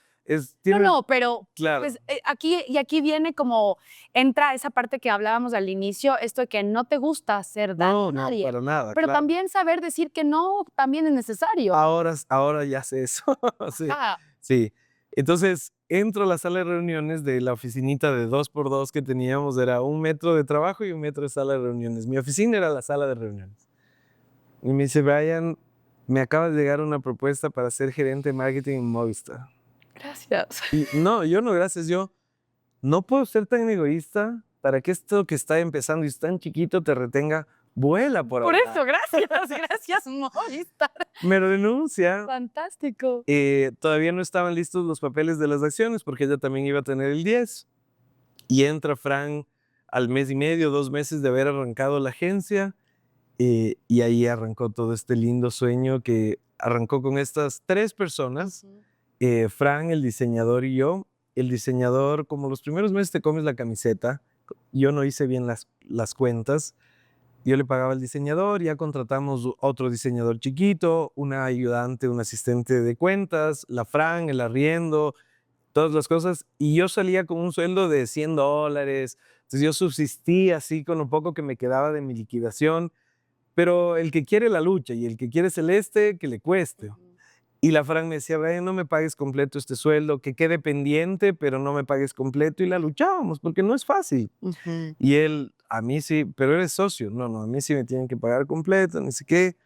No, pero Claro. pues aquí viene como, entra esa parte que hablábamos al inicio, esto de que no te gusta hacer daño a nadie. No, para nada. Pero claro. también saber decir que no también es necesario. Ahora ya sé eso. Sí. Ajá. Sí. Entonces, entro a la sala de reuniones de la oficinita de 2x2 que teníamos. Era 1 metro de trabajo y 1 metro de sala de reuniones. Mi oficina era la sala de reuniones. Y me dice, Brian, me acaba de llegar una propuesta para ser gerente de marketing en Movistar. Gracias. Y no, yo no, gracias. Yo no puedo ser tan egoísta para que esto que está empezando y es tan chiquito te retenga. Vuela por Por ahora. eso, gracias, Movistar. Me renuncia. Fantástico. Todavía no estaban listos los papeles de las acciones porque ella también iba a tener el 10. Y entra Fran al mes y medio, 2 meses de haber arrancado la agencia y ahí arrancó todo este lindo sueño que arrancó con estas 3 personas, Fran, el diseñador y yo. El diseñador, como los primeros meses te comes la camiseta, yo no hice bien las cuentas, yo le pagaba al diseñador, ya contratamos otro diseñador chiquito, una ayudante, un asistente de cuentas, la Fran, el arriendo, todas las cosas, y yo salía con un sueldo de $100, entonces yo subsistía así con lo poco que me quedaba de mi liquidación, pero el que quiere la lucha y el que quiere celeste, que le cueste. Y la Fran me decía, Brian, no me pagues completo este sueldo, que quede pendiente, pero no me pagues completo, y la luchábamos, porque no es fácil. Y él, a mí sí, pero eres socio, no, a mí sí me tienen que pagar completo, ni sé qué.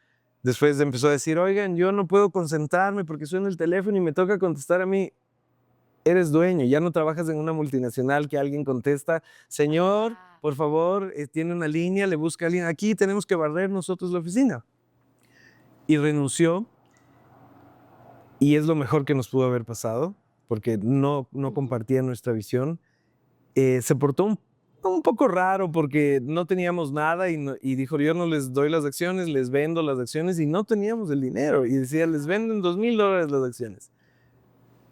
Después empezó a decir, oigan, yo no puedo concentrarme porque suena el teléfono y me toca contestar a mí. Eres dueño, ya no trabajas en una multinacional que alguien contesta, señor, por favor, tiene una línea, le busca a alguien, aquí tenemos que barrer nosotros la oficina. Y renunció, y es lo mejor que nos pudo haber pasado, porque no compartía nuestra visión. Se portó un poco raro porque no teníamos nada y dijo, yo no les doy las acciones, les vendo las acciones, y no teníamos el dinero. Y decía, les venden $2,000 las acciones.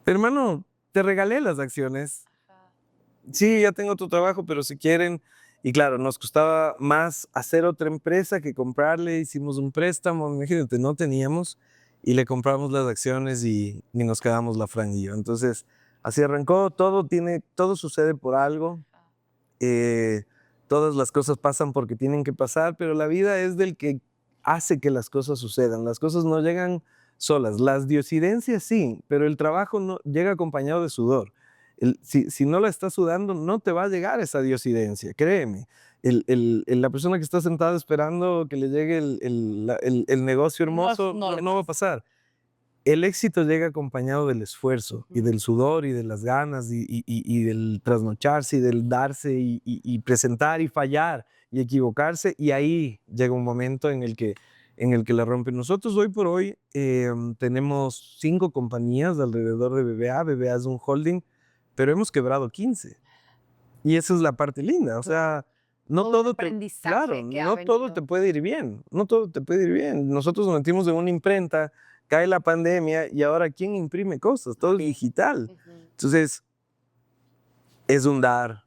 Hermano, te regalé las acciones. Sí, ya tengo tu trabajo, pero si quieren. Y claro, nos costaba más hacer otra empresa que comprarle. Hicimos un préstamo, imagínate, no teníamos, y le compramos las acciones y nos quedamos la Fran y yo. Entonces, así arrancó. Todo sucede por algo. Todas las cosas pasan porque tienen que pasar, pero la vida es del que hace que las cosas sucedan. Las cosas no llegan solas. Las diosidencias sí, pero el trabajo no llega acompañado de sudor. Si no la estás sudando, no te va a llegar esa diosidencia, créeme. La persona que está sentada esperando que le llegue el negocio hermoso, no va a pasar. El éxito llega acompañado del esfuerzo y del sudor y de las ganas y del trasnocharse y del darse y presentar y fallar y equivocarse, y ahí llega un momento en el que la rompen. Nosotros hoy por hoy tenemos 5 compañías alrededor de BBA. BBA es un holding, pero hemos quebrado 15. Y esa es la parte linda, o sea, no todo no todo te puede ir bien, no todo te puede ir bien. Nosotros nos metimos en una imprenta, cae la pandemia y ahora ¿quién imprime cosas? Todo es digital. Entonces, es un dar.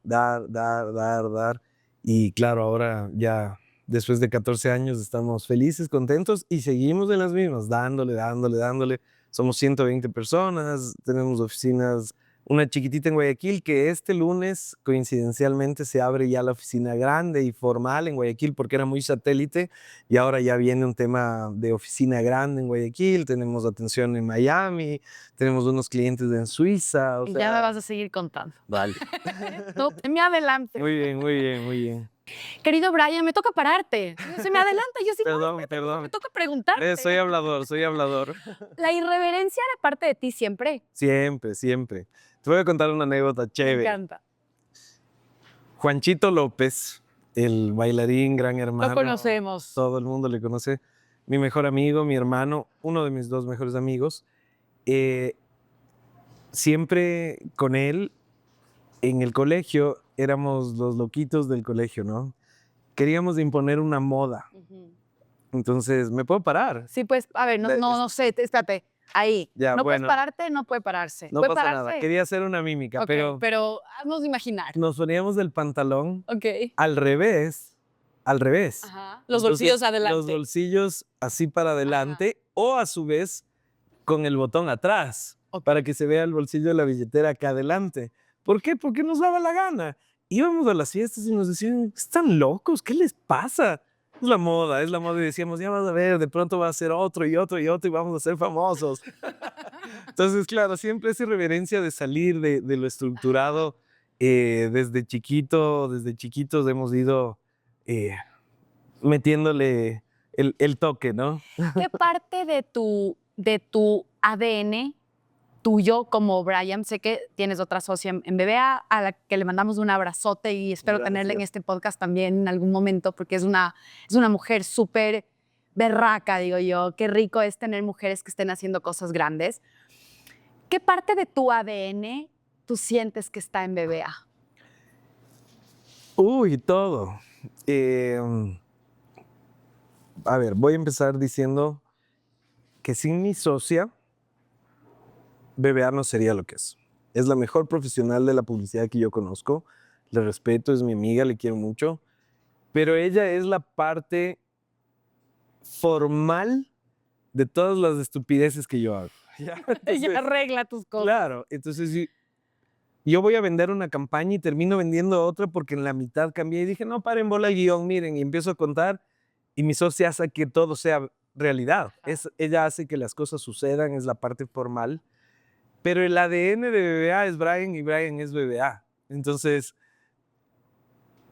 Y claro, ahora ya después de 14 años estamos felices, contentos y seguimos en las mismas, dándole. Somos 120 personas, tenemos oficinas, una chiquitita en Guayaquil, que este lunes coincidencialmente se abre ya la oficina grande y formal en Guayaquil porque era muy satélite, y ahora ya viene un tema de oficina grande en Guayaquil. Tenemos atención en Miami, tenemos unos clientes en Suiza. Y ya me vas a seguir contando. Vale. No, me adelante. Muy bien. Querido Brian, me toca pararte. Se me adelanta, yo sí. Perdón. Me toca preguntarte. Soy hablador. ¿La irreverencia era parte de ti siempre? Siempre. Te voy a contar una anécdota chévere. Me encanta. Juanchito López, el bailarín, gran hermano. Lo conocemos. Todo el mundo le conoce. Mi mejor amigo, mi hermano, uno de mis 2 mejores amigos. Siempre con él, en el colegio, éramos los loquitos del colegio, ¿no? Queríamos imponer una moda. Entonces, ¿me puedo parar? Sí, pues, a ver, no sé, espérate. Ahí. Ya, no bueno. puedes pararte, no puede pararse. No ¿Puede pasa pararse? nada. Quería hacer una mímica, Ok, pero haznos de imaginar. nos poníamos del pantalón Ok. al revés. Ajá. Los bolsillos Entonces, adelante. Los bolsillos así para adelante, o a su vez con el botón atrás, para que se vea el bolsillo de la billetera acá adelante. ¿Por qué? Porque nos daba la gana. Íbamos a las fiestas y nos decían, ¿están locos? ¿Qué les pasa? Es la moda. Y decíamos, ya vas a ver, de pronto va a ser otro y vamos a ser famosos. Entonces, claro, siempre esa irreverencia de salir de lo estructurado. Desde chiquitos hemos ido metiéndole el toque, ¿no? ¿Qué parte de tu ADN tuyo como Brian? Sé que tienes otra socia en BBA, a la que le mandamos un abrazote y espero tenerla en este podcast también en algún momento, porque es una mujer súper berraca, digo yo. Qué rico es tener mujeres que estén haciendo cosas grandes. ¿Qué parte de tu ADN tú sientes que está en BBA? Uy, todo. A ver, voy a empezar diciendo que sin mi socia, BBA no sería lo que es. Es la mejor profesional de la publicidad que yo conozco. Le respeto, es mi amiga, le quiero mucho. Pero ella es la parte formal de todas las estupideces que yo hago. ¿Ya? Ella arregla tus cosas. Claro, entonces yo voy a vender una campaña y termino vendiendo otra porque en la mitad cambié y dije, no, paren bola guión, miren, y empiezo a contar y mi socia hace que todo sea realidad. Ella hace que las cosas sucedan, es la parte formal, pero el ADN de BBA es Brian y Brian es BBA. Entonces,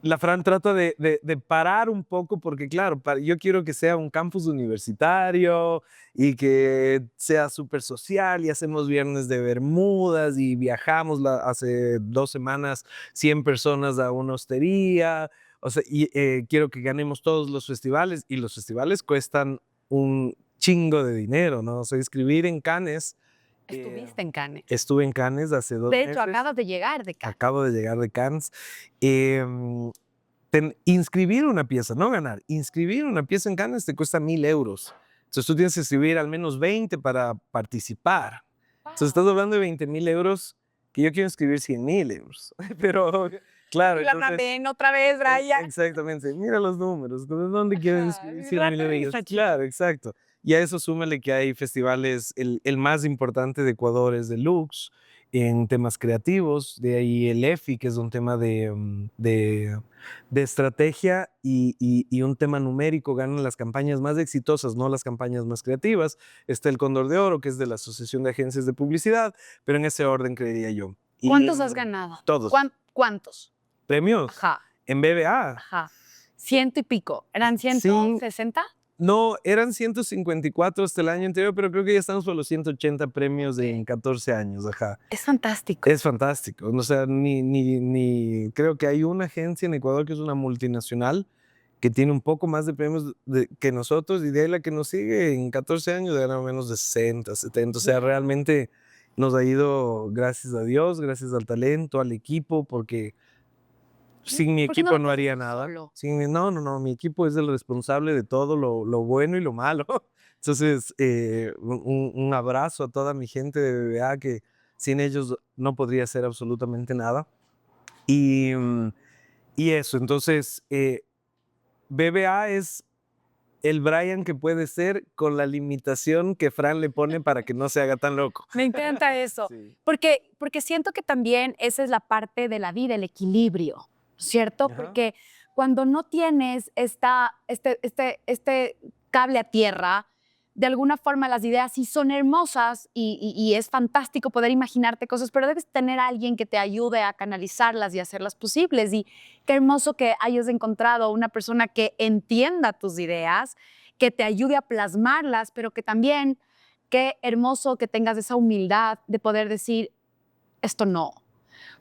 la Fran trata de parar un poco porque, claro, yo quiero que sea un campus universitario y que sea súper social y hacemos viernes de Bermudas y viajamos hace 2 semanas 100 personas a una hostería. O sea, y quiero que ganemos todos los festivales y los festivales cuestan un chingo de dinero, ¿no? O sea, escribir en Cannes. Estuviste en Cannes. Estuve en Cannes hace 2 De meses. hecho, acabas de llegar de Cannes. Acabo de llegar de Cannes. Inscribir una pieza, no ganar, inscribir una pieza en Cannes te cuesta 1,000 euros. Entonces tú tienes que escribir al menos 20 para participar. Entonces estás hablando de 20,000 euros, que yo quiero escribir 100,000 euros. Pero claro, La ven otra vez, Brian. exactamente, mira los números, ¿de dónde quieres escribir 100,000 euros? Claro. Claro, exacto. Y a eso súmale que hay festivales, el más importante de Ecuador es Deluxe, en temas creativos, de ahí el EFI, que es un tema de estrategia y un tema numérico, ganan las campañas más exitosas, no las campañas más creativas. Está el Cóndor de Oro, que es de la Asociación de Agencias de Publicidad, pero en ese orden creería yo. ¿Cuántos has ganado? Todos. ¿Cuántos? ¿Premios? Ajá. En BBA. Ajá. 100 y pico. ¿Eran 160? No, eran 154 hasta el año anterior, pero creo que ya estamos por los 180 premios en 14 años, ajá. Es fantástico. Es fantástico. O sea, creo que hay una agencia en Ecuador que es una multinacional que tiene un poco más de premios que nosotros y de ahí la que nos sigue en 14 años ganado menos de 60, 70. O sea, realmente nos ha ido, gracias a Dios, gracias al talento, al equipo, porque sin mi equipo no haría nada. No, mi equipo es el responsable de todo lo bueno y lo malo. Entonces, un abrazo a toda mi gente de BBA que sin ellos no podría hacer absolutamente nada. Y eso, entonces, BBA es el Brian que puede ser con la limitación que Fran le pone para que no se haga tan loco. Me encanta eso, Sí. porque siento que también esa es la parte de la vida, el equilibrio, ¿cierto? Ajá. Porque cuando no tienes este cable a tierra, de alguna forma las ideas sí son hermosas y es fantástico poder imaginarte cosas, pero debes tener a alguien que te ayude a canalizarlas y hacerlas posibles. Y qué hermoso que hayas encontrado una persona que entienda tus ideas, que te ayude a plasmarlas, pero que también, qué hermoso que tengas esa humildad de poder decir, esto no.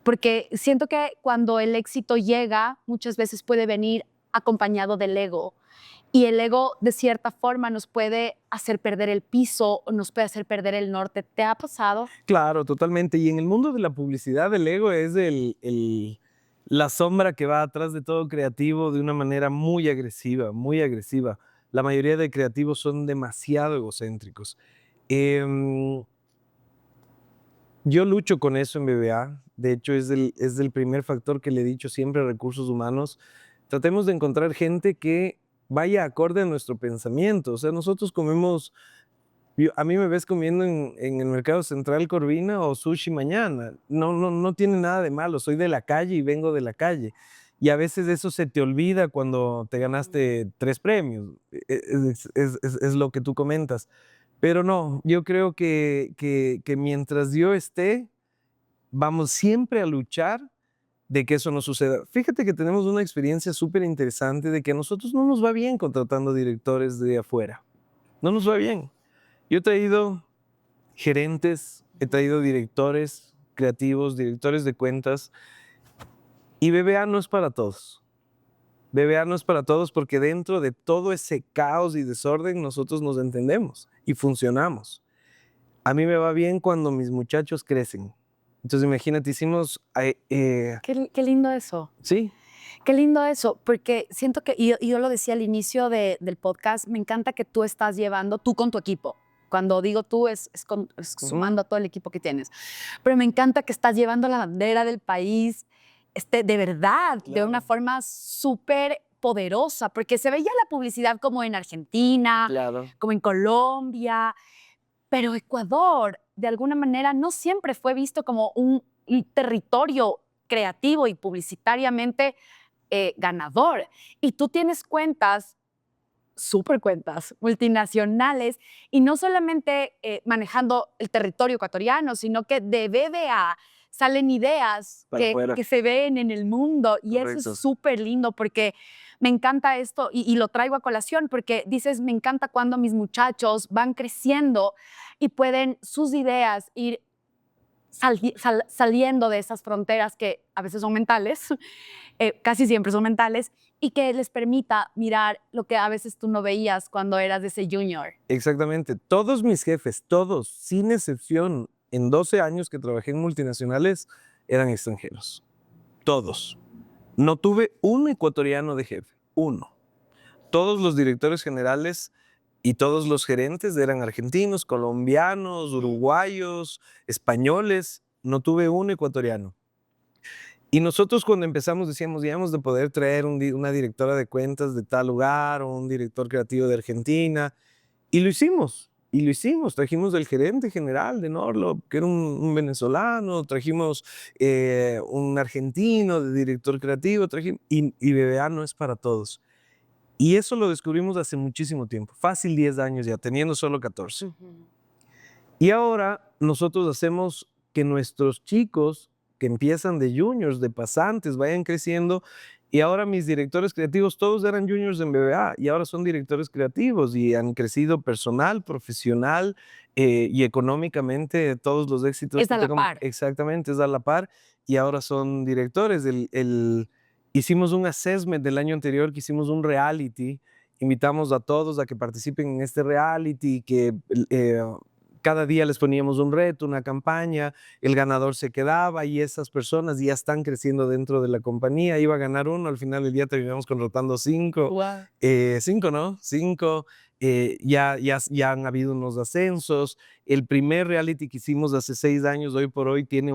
Porque siento que cuando el éxito llega, muchas veces puede venir acompañado del ego. Y el ego, de cierta forma, nos puede hacer perder el piso o nos puede hacer perder el norte. ¿Te ha pasado? Claro, totalmente. Y en el mundo de la publicidad, el ego es la sombra que va atrás de todo creativo de una manera muy agresiva, muy agresiva. La mayoría de creativos son demasiado egocéntricos. Yo lucho con eso en BBA. De hecho, es el primer factor que le he dicho siempre a recursos humanos. Tratemos de encontrar gente que vaya acorde a nuestro pensamiento. O sea, nosotros comemos, a mí me ves comiendo en el Mercado Central Corvina o sushi mañana. No tiene nada de malo. Soy de la calle y vengo de la calle. Y a veces eso se te olvida cuando te ganaste 3 premios. Es lo que tú comentas. Pero no, yo creo que mientras yo esté, vamos siempre a luchar de que eso no suceda. Fíjate que tenemos una experiencia súper interesante de que a nosotros no nos va bien contratando directores de afuera. No nos va bien. Yo he traído gerentes, he traído directores creativos, directores de cuentas, y BBA no es para todos. BBA no es para todos porque dentro de todo ese caos y desorden nosotros nos entendemos y funcionamos. A mí me va bien cuando mis muchachos crecen. Entonces imagínate, hicimos... Qué lindo eso. Sí. Qué lindo eso, porque siento que, y yo lo decía al inicio del podcast, me encanta que tú estás llevando, tú con tu equipo. Cuando digo tú, es sumando a todo el equipo que tienes. Pero me encanta que estás llevando la bandera del país de verdad, de una forma súper poderosa, porque se veía la publicidad como en Argentina, como en Colombia, pero Ecuador, de alguna manera, no siempre fue visto como un territorio creativo y publicitariamente ganador. Y tú tienes cuentas, súper cuentas, multinacionales, y no solamente manejando el territorio ecuatoriano, sino que de BBA salen ideas que se ven en el mundo. Y Correcto. eso es súper lindo porque me encanta esto y lo traigo a colación porque dices, me encanta cuando mis muchachos van creciendo y pueden sus ideas ir saliendo de esas fronteras que a veces son mentales, casi siempre son mentales, y que les permita mirar lo que a veces tú no veías cuando eras de ese junior. Exactamente. Todos mis jefes, todos, sin excepción, en 12 años que trabajé en multinacionales, eran extranjeros. Todos. No tuve un ecuatoriano de jefe, uno. Todos los directores generales y todos los gerentes eran argentinos, colombianos, uruguayos, españoles. No tuve un ecuatoriano. Y nosotros cuando empezamos decíamos, digamos, de poder traer una directora de cuentas de tal lugar o un director creativo de Argentina. Y lo hicimos. Y lo hicimos. Trajimos el gerente general de Norlop, que era un venezolano. Trajimos un argentino de director creativo. Y BBA no es para todos. Y eso lo descubrimos hace muchísimo tiempo. Fácil 10 años ya, teniendo solo 14. Y ahora nosotros hacemos que nuestros chicos que empiezan de juniors, de pasantes, vayan creciendo. Y ahora mis directores creativos, todos eran juniors en BBA y ahora son directores creativos y han crecido personal, profesional y económicamente. Todos los éxitos. Es a la par. Exactamente, es a la par. Y ahora son directores. Hicimos un assessment del año anterior, que hicimos un reality. Invitamos a todos a que participen en este reality, que cada día les poníamos un reto, una campaña, el ganador se quedaba y esas personas ya están creciendo dentro de la compañía. Iba a ganar uno, al final del día terminamos contratando 5. Wow. 5, ¿no? 5. Ya han habido unos ascensos. El primer reality que hicimos hace 6 años, hoy por hoy, tiene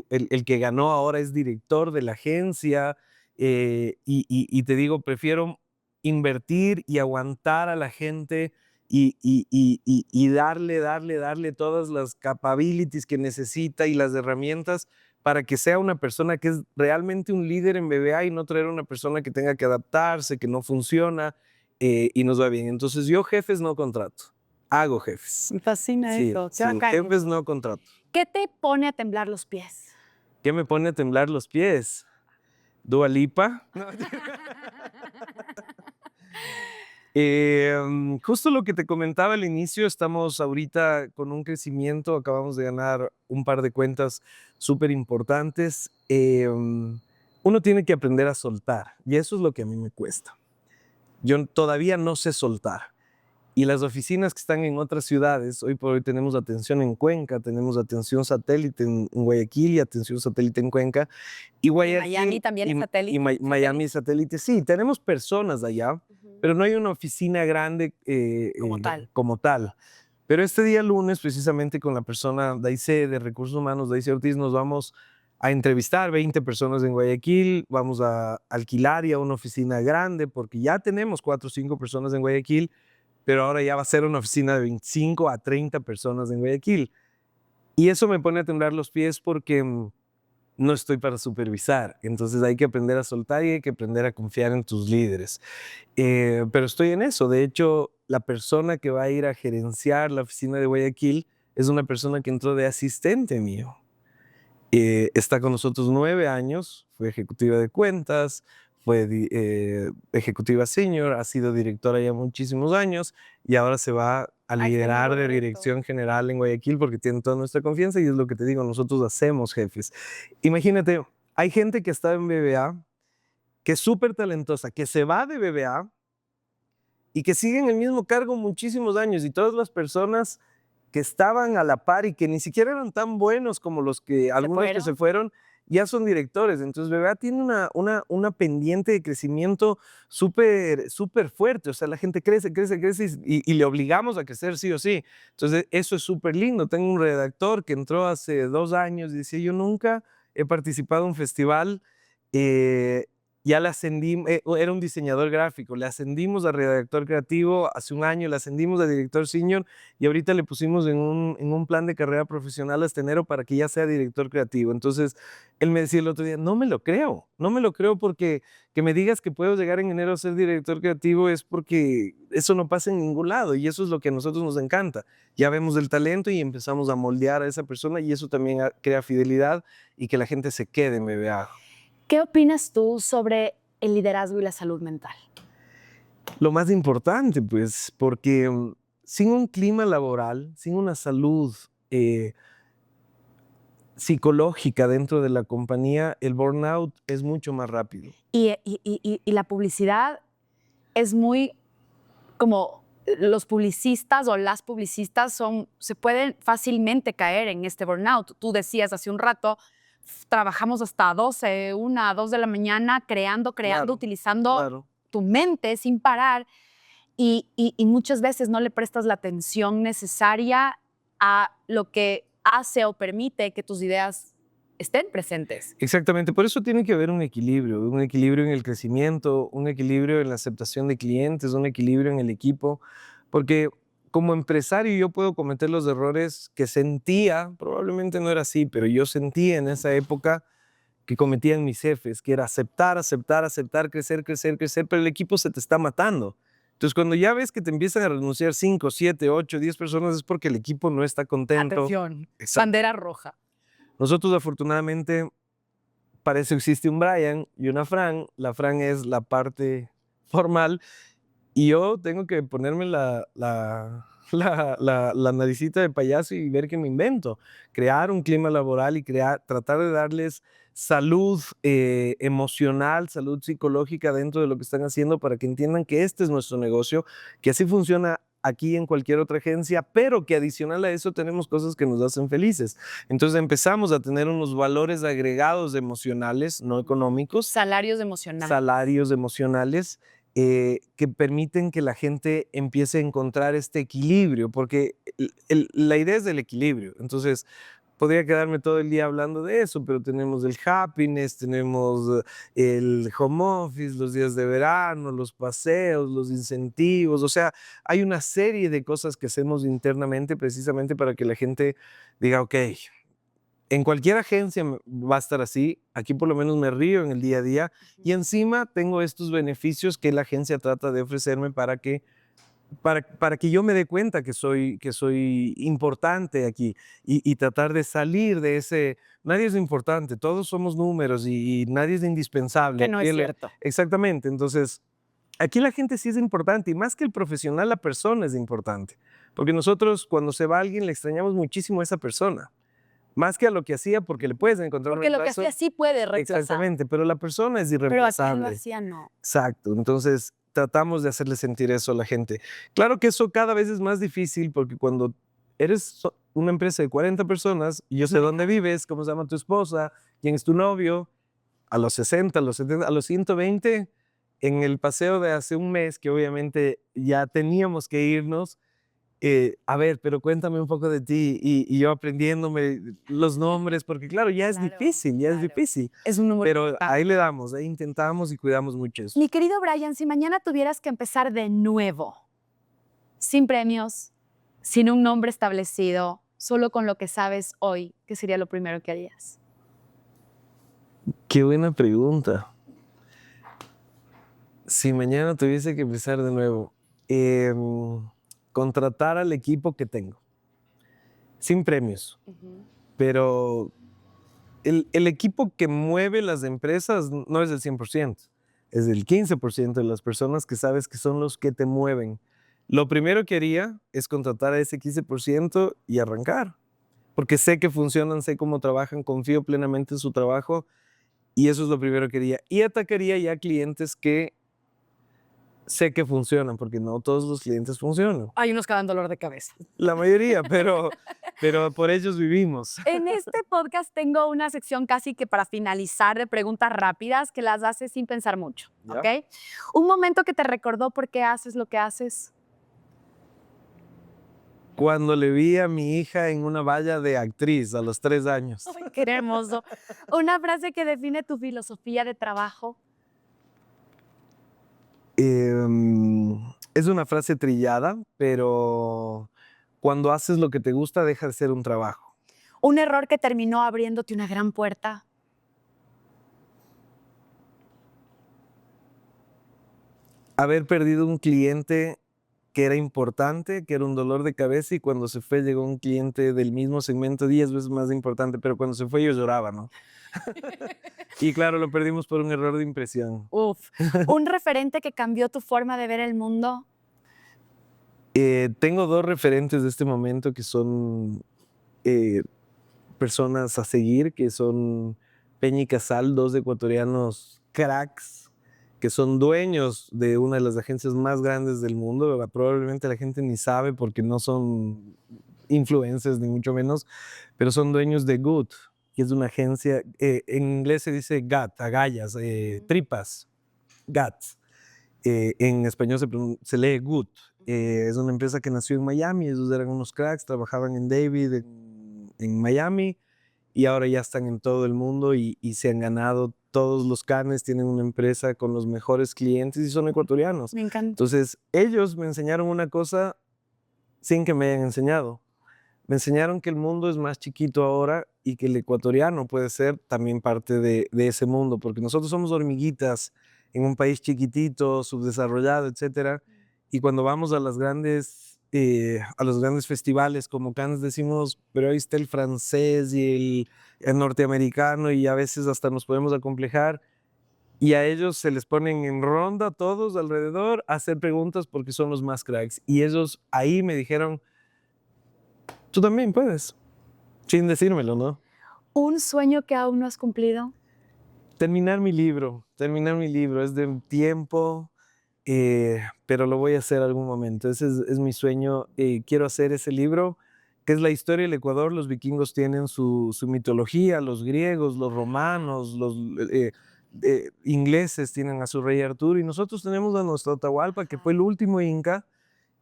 el que ganó ahora es director de la agencia. Y te digo, prefiero invertir y aguantar a la gente y darle todas las capabilities que necesita y las herramientas para que sea una persona que es realmente un líder en BBA y no traer una persona que tenga que adaptarse, que no funciona y nos va bien. Entonces yo jefes no contrato, hago jefes. Me fascina Sí, eso. sí, jefes no contrato. ¿Qué te pone a temblar los pies? ¿Qué me pone a temblar los pies? Dua Lipa. Justo lo que te comentaba al inicio, estamos ahorita con un crecimiento, acabamos de ganar un par de cuentas súper importantes. Uno tiene que aprender a soltar y eso es lo que a mí me cuesta. Yo todavía no sé soltar. Y las oficinas que están en otras ciudades, hoy por hoy tenemos atención en Cuenca, tenemos atención satélite en Guayaquil y atención satélite en Cuenca. Y Miami también es satélite. Y Miami es satélite, sí, tenemos personas allá, pero no hay una oficina grande como tal. Pero este día lunes, precisamente con la persona de Recursos Humanos, Daisy Ortiz, nos vamos a entrevistar 20 personas en Guayaquil, vamos a alquilar ya una oficina grande, porque ya tenemos 4 o 5 personas en Guayaquil, pero ahora ya va a ser una oficina de 25 a 30 personas en Guayaquil. Y eso me pone a temblar los pies porque no estoy para supervisar. Entonces hay que aprender a soltar y hay que aprender a confiar en tus líderes. Pero estoy en eso. De hecho, la persona que va a ir a gerenciar la oficina de Guayaquil es una persona que entró de asistente mío. Está con nosotros 9 años, fue ejecutiva de cuentas, fue ejecutiva senior, ha sido directora ya muchísimos años y ahora se va a liderar de dirección general en Guayaquil porque tiene toda nuestra confianza y es lo que te digo, nosotros hacemos jefes. Imagínate, hay gente que está en BBA, que es súper talentosa, que se va de BBA y que sigue en el mismo cargo muchísimos años y todas las personas que estaban a la par y que ni siquiera eran tan buenos como algunos que se fueron, ya son directores. Entonces BBA tiene una pendiente de crecimiento súper fuerte. O sea, la gente crece y le obligamos a crecer sí o sí. Entonces eso es súper lindo. Tengo un redactor que entró hace 2 años y decía, yo nunca he participado en un festival. Ya le ascendimos, era un diseñador gráfico, le ascendimos a redactor creativo hace un año, le ascendimos a director senior y ahorita le pusimos en un plan de carrera profesional hasta enero para que ya sea director creativo. Entonces, él me decía el otro día, no me lo creo porque que me digas que puedo llegar en enero a ser director creativo es porque eso no pasa en ningún lado y eso es lo que a nosotros nos encanta. Ya vemos el talento y empezamos a moldear a esa persona y eso también crea fidelidad y que la gente se quede en BBA. ¿Qué opinas tú sobre el liderazgo y la salud mental? Lo más importante, pues, porque sin un clima laboral, sin una salud psicológica dentro de la compañía, el burnout es mucho más rápido. Y la publicidad es muy como los publicistas o las publicistas se pueden fácilmente caer en este burnout. Tú decías hace un rato, trabajamos hasta 12, 1, 2 de la mañana creando, Claro, utilizando claro. tu mente sin parar y muchas veces no le prestas la atención necesaria a lo que hace o permite que tus ideas estén presentes. Exactamente, por eso tiene que haber un equilibrio en el crecimiento, un equilibrio en la aceptación de clientes, un equilibrio en el equipo, porque como empresario yo puedo cometer los errores que sentía, probablemente no era así, pero yo sentía en esa época que cometían mis jefes, que era aceptar, crecer, pero el equipo se te está matando. Entonces, cuando ya ves que te empiezan a renunciar 5, 7, 8, 10 personas, es porque el equipo no está contento. Atención, Exacto. bandera roja. Nosotros, afortunadamente, para eso existe un Brian y una Fran. La Fran es la parte formal y yo tengo que ponerme la naricita de payaso y ver qué me invento. Crear un clima laboral y tratar de darles salud emocional, salud psicológica dentro de lo que están haciendo para que entiendan que este es nuestro negocio, que así funciona aquí en cualquier otra agencia, pero que adicional a eso tenemos cosas que nos hacen felices. Entonces empezamos a tener unos valores agregados emocionales, no económicos. Salarios emocionales. Salarios emocionales que permiten que la gente empiece a encontrar este equilibrio, porque la idea es del equilibrio. Entonces, podría quedarme todo el día hablando de eso, pero tenemos el happiness, tenemos el home office, los días de verano, los paseos, los incentivos, o sea, hay una serie de cosas que hacemos internamente precisamente para que la gente diga, ok, en cualquier agencia va a estar así, aquí por lo menos me río en el día a día y encima tengo estos beneficios que la agencia trata de ofrecerme para que yo me dé cuenta que soy importante aquí y tratar de salir de ese, nadie es importante, todos somos números y nadie es indispensable. Que no es cierto. Exactamente, entonces aquí la gente sí es importante y más que el profesional, la persona es importante, porque nosotros cuando se va alguien le extrañamos muchísimo a esa persona. Más que a lo que hacía, porque le puedes encontrar porque un lo que hacía sí puede reemplazar. Exactamente, pero la persona es Pero irreemplazable. aquel lo hacía no. Exacto, entonces tratamos de hacerle sentir eso a la gente. Claro que eso cada vez es más difícil porque cuando eres una empresa de 40 personas, y yo sé dónde vives, cómo se llama tu esposa, quién es tu novio, a los 60, a los 70, a los 120, en el paseo de hace un mes, que obviamente ya teníamos que irnos, a ver, pero cuéntame un poco de ti y yo aprendiéndome los nombres, porque claro, ya es difícil, ya es difícil. Es un número Pero importante. ahí le damos, ahí intentamos y cuidamos mucho eso. Mi querido Brian, si mañana tuvieras que empezar de nuevo, sin premios, sin un nombre establecido, solo con lo que sabes hoy, ¿qué sería lo primero que harías? Qué buena pregunta. Si mañana tuviese que empezar de nuevo, contratar al equipo que tengo, sin premios, pero el equipo que mueve las empresas no es del 100%, es del 15% de las personas que sabes que son los que te mueven. Lo primero que haría es contratar a ese 15% y arrancar, porque sé que funcionan, sé cómo trabajan, confío plenamente en su trabajo y eso es lo primero que haría. Y atacaría ya clientes que sé que funcionan, porque no todos los clientes funcionan. Hay unos que dan dolor de cabeza. La mayoría, pero pero por ellos vivimos. En este podcast tengo una sección casi que para finalizar de preguntas rápidas que las haces sin pensar mucho, ¿Ya? ¿ok? Un momento que te recordó por qué haces lo que haces. Cuando le vi a mi hija en una valla de actriz a los 3 años. Ay, qué hermoso. Una frase que define tu filosofía de trabajo. Es una frase trillada, pero cuando haces lo que te gusta, deja de ser un trabajo. Un error que terminó abriéndote una gran puerta. Haber perdido un cliente que era importante, que era un dolor de cabeza, y cuando se fue llegó un cliente del mismo segmento 10 veces más importante, pero cuando se fue yo lloraba, ¿no? Y claro, lo perdimos por un error de impresión. Uf. Un referente que cambió tu forma de ver el mundo. Tengo 2 referentes de este momento que son personas a seguir, que son Peña y Casal, 2 ecuatorianos cracks, que son dueños de una de las agencias más grandes del mundo. Probablemente la gente ni sabe porque no son influencers ni mucho menos, pero son dueños de Good, que es una agencia, en inglés se dice GAT, agallas, tripas, GAT. En español se lee Good. Es una empresa que nació en Miami, ellos eran unos cracks, trabajaban en David en Miami, y ahora ya están en todo el mundo y se han ganado todos los Cannes, tienen una empresa con los mejores clientes y son ecuatorianos. Me encanta. Entonces, ellos me enseñaron una cosa sin que me hayan enseñado. Me enseñaron que el mundo es más chiquito ahora y que el ecuatoriano puede ser también parte de ese mundo, porque nosotros somos hormiguitas en un país chiquitito, subdesarrollado, etcétera, y cuando vamos a los grandes festivales como Cannes decimos, pero ahí está el francés y el norteamericano, y a veces hasta nos podemos acomplejar, y a ellos se les ponen en ronda todos alrededor a hacer preguntas porque son los más cracks, y ellos ahí me dijeron, tú también puedes, sin decírmelo, ¿no? Un sueño que aún no has cumplido. Terminar mi libro, es de tiempo, pero lo voy a hacer algún momento. Ese es mi sueño. Quiero hacer ese libro, que es la historia del Ecuador. Los vikingos tienen su mitología, los griegos, los romanos, los ingleses tienen a su rey Arturo, y nosotros tenemos a nuestro Atahualpa, que fue el último inca,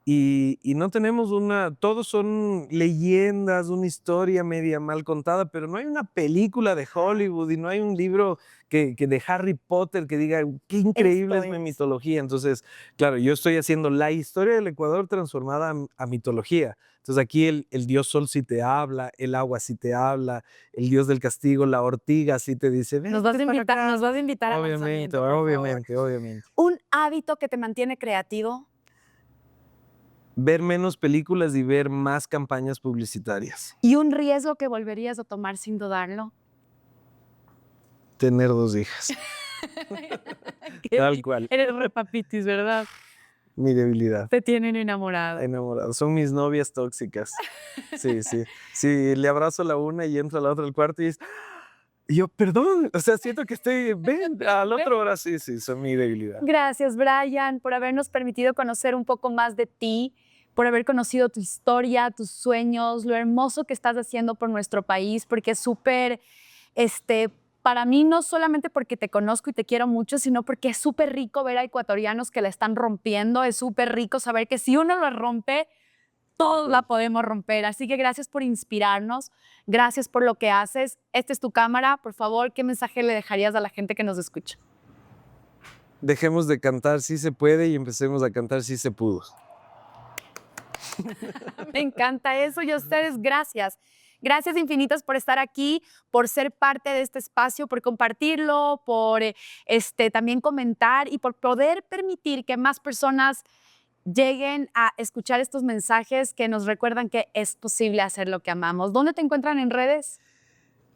y no tenemos todos son leyendas, una historia media mal contada, pero no hay una película de Hollywood y no hay un libro que de Harry Potter que diga qué increíble es mi mitología. Entonces, claro, yo estoy haciendo la historia del Ecuador transformada a mitología. Entonces aquí el dios sol sí te habla, el agua sí te habla, el dios del castigo, la ortiga sí te dice, Nos vas a invitar a obviamente, lanzamiento, por favor. obviamente. Un hábito que te mantiene creativo. Ver menos películas y ver más campañas publicitarias. Y un riesgo que volverías a tomar sin dudarlo. Tener 2 hijas. Tal cual. Eres repapitis, ¿verdad? Mi debilidad. Te tienen enamorado. Enamorado. Son mis novias tóxicas. Sí, sí. Sí, le abrazo a la una y entro a la otra al cuarto y es... Y yo, perdón, o sea, siento que ven, al otro hora sí, son mi debilidad. Gracias, Brian, por habernos permitido conocer un poco más de ti, por haber conocido tu historia, tus sueños, lo hermoso que estás haciendo por nuestro país, porque es súper, para mí no solamente porque te conozco y te quiero mucho, sino porque es súper rico ver a ecuatorianos que la están rompiendo, es súper rico saber que si uno la rompe, todos la podemos romper. Así que gracias por inspirarnos, gracias por lo que haces. Esta es tu cámara, por favor, ¿qué mensaje le dejarías a la gente que nos escucha? Dejemos de cantar sí se puede y empecemos a cantar sí se pudo. Me encanta eso y a ustedes gracias. Gracias infinitas por estar aquí, por ser parte de este espacio, por compartirlo, por también comentar y por poder permitir que más personas lleguen a escuchar estos mensajes que nos recuerdan que es posible hacer lo que amamos. ¿Dónde te encuentran en redes?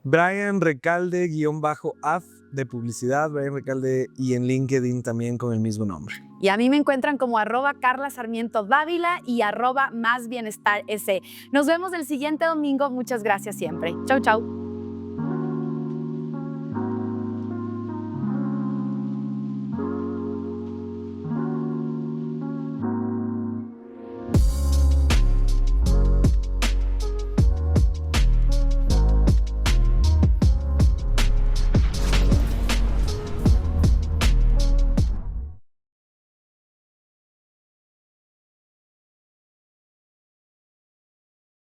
Brian Recalde _af de publicidad, Brian Recalde, y en LinkedIn también con el mismo nombre. Y a mí me encuentran como @CarlaSarmientoDávila y @MásBienestarS. Nos vemos el siguiente domingo. Muchas gracias siempre. Chau, chau.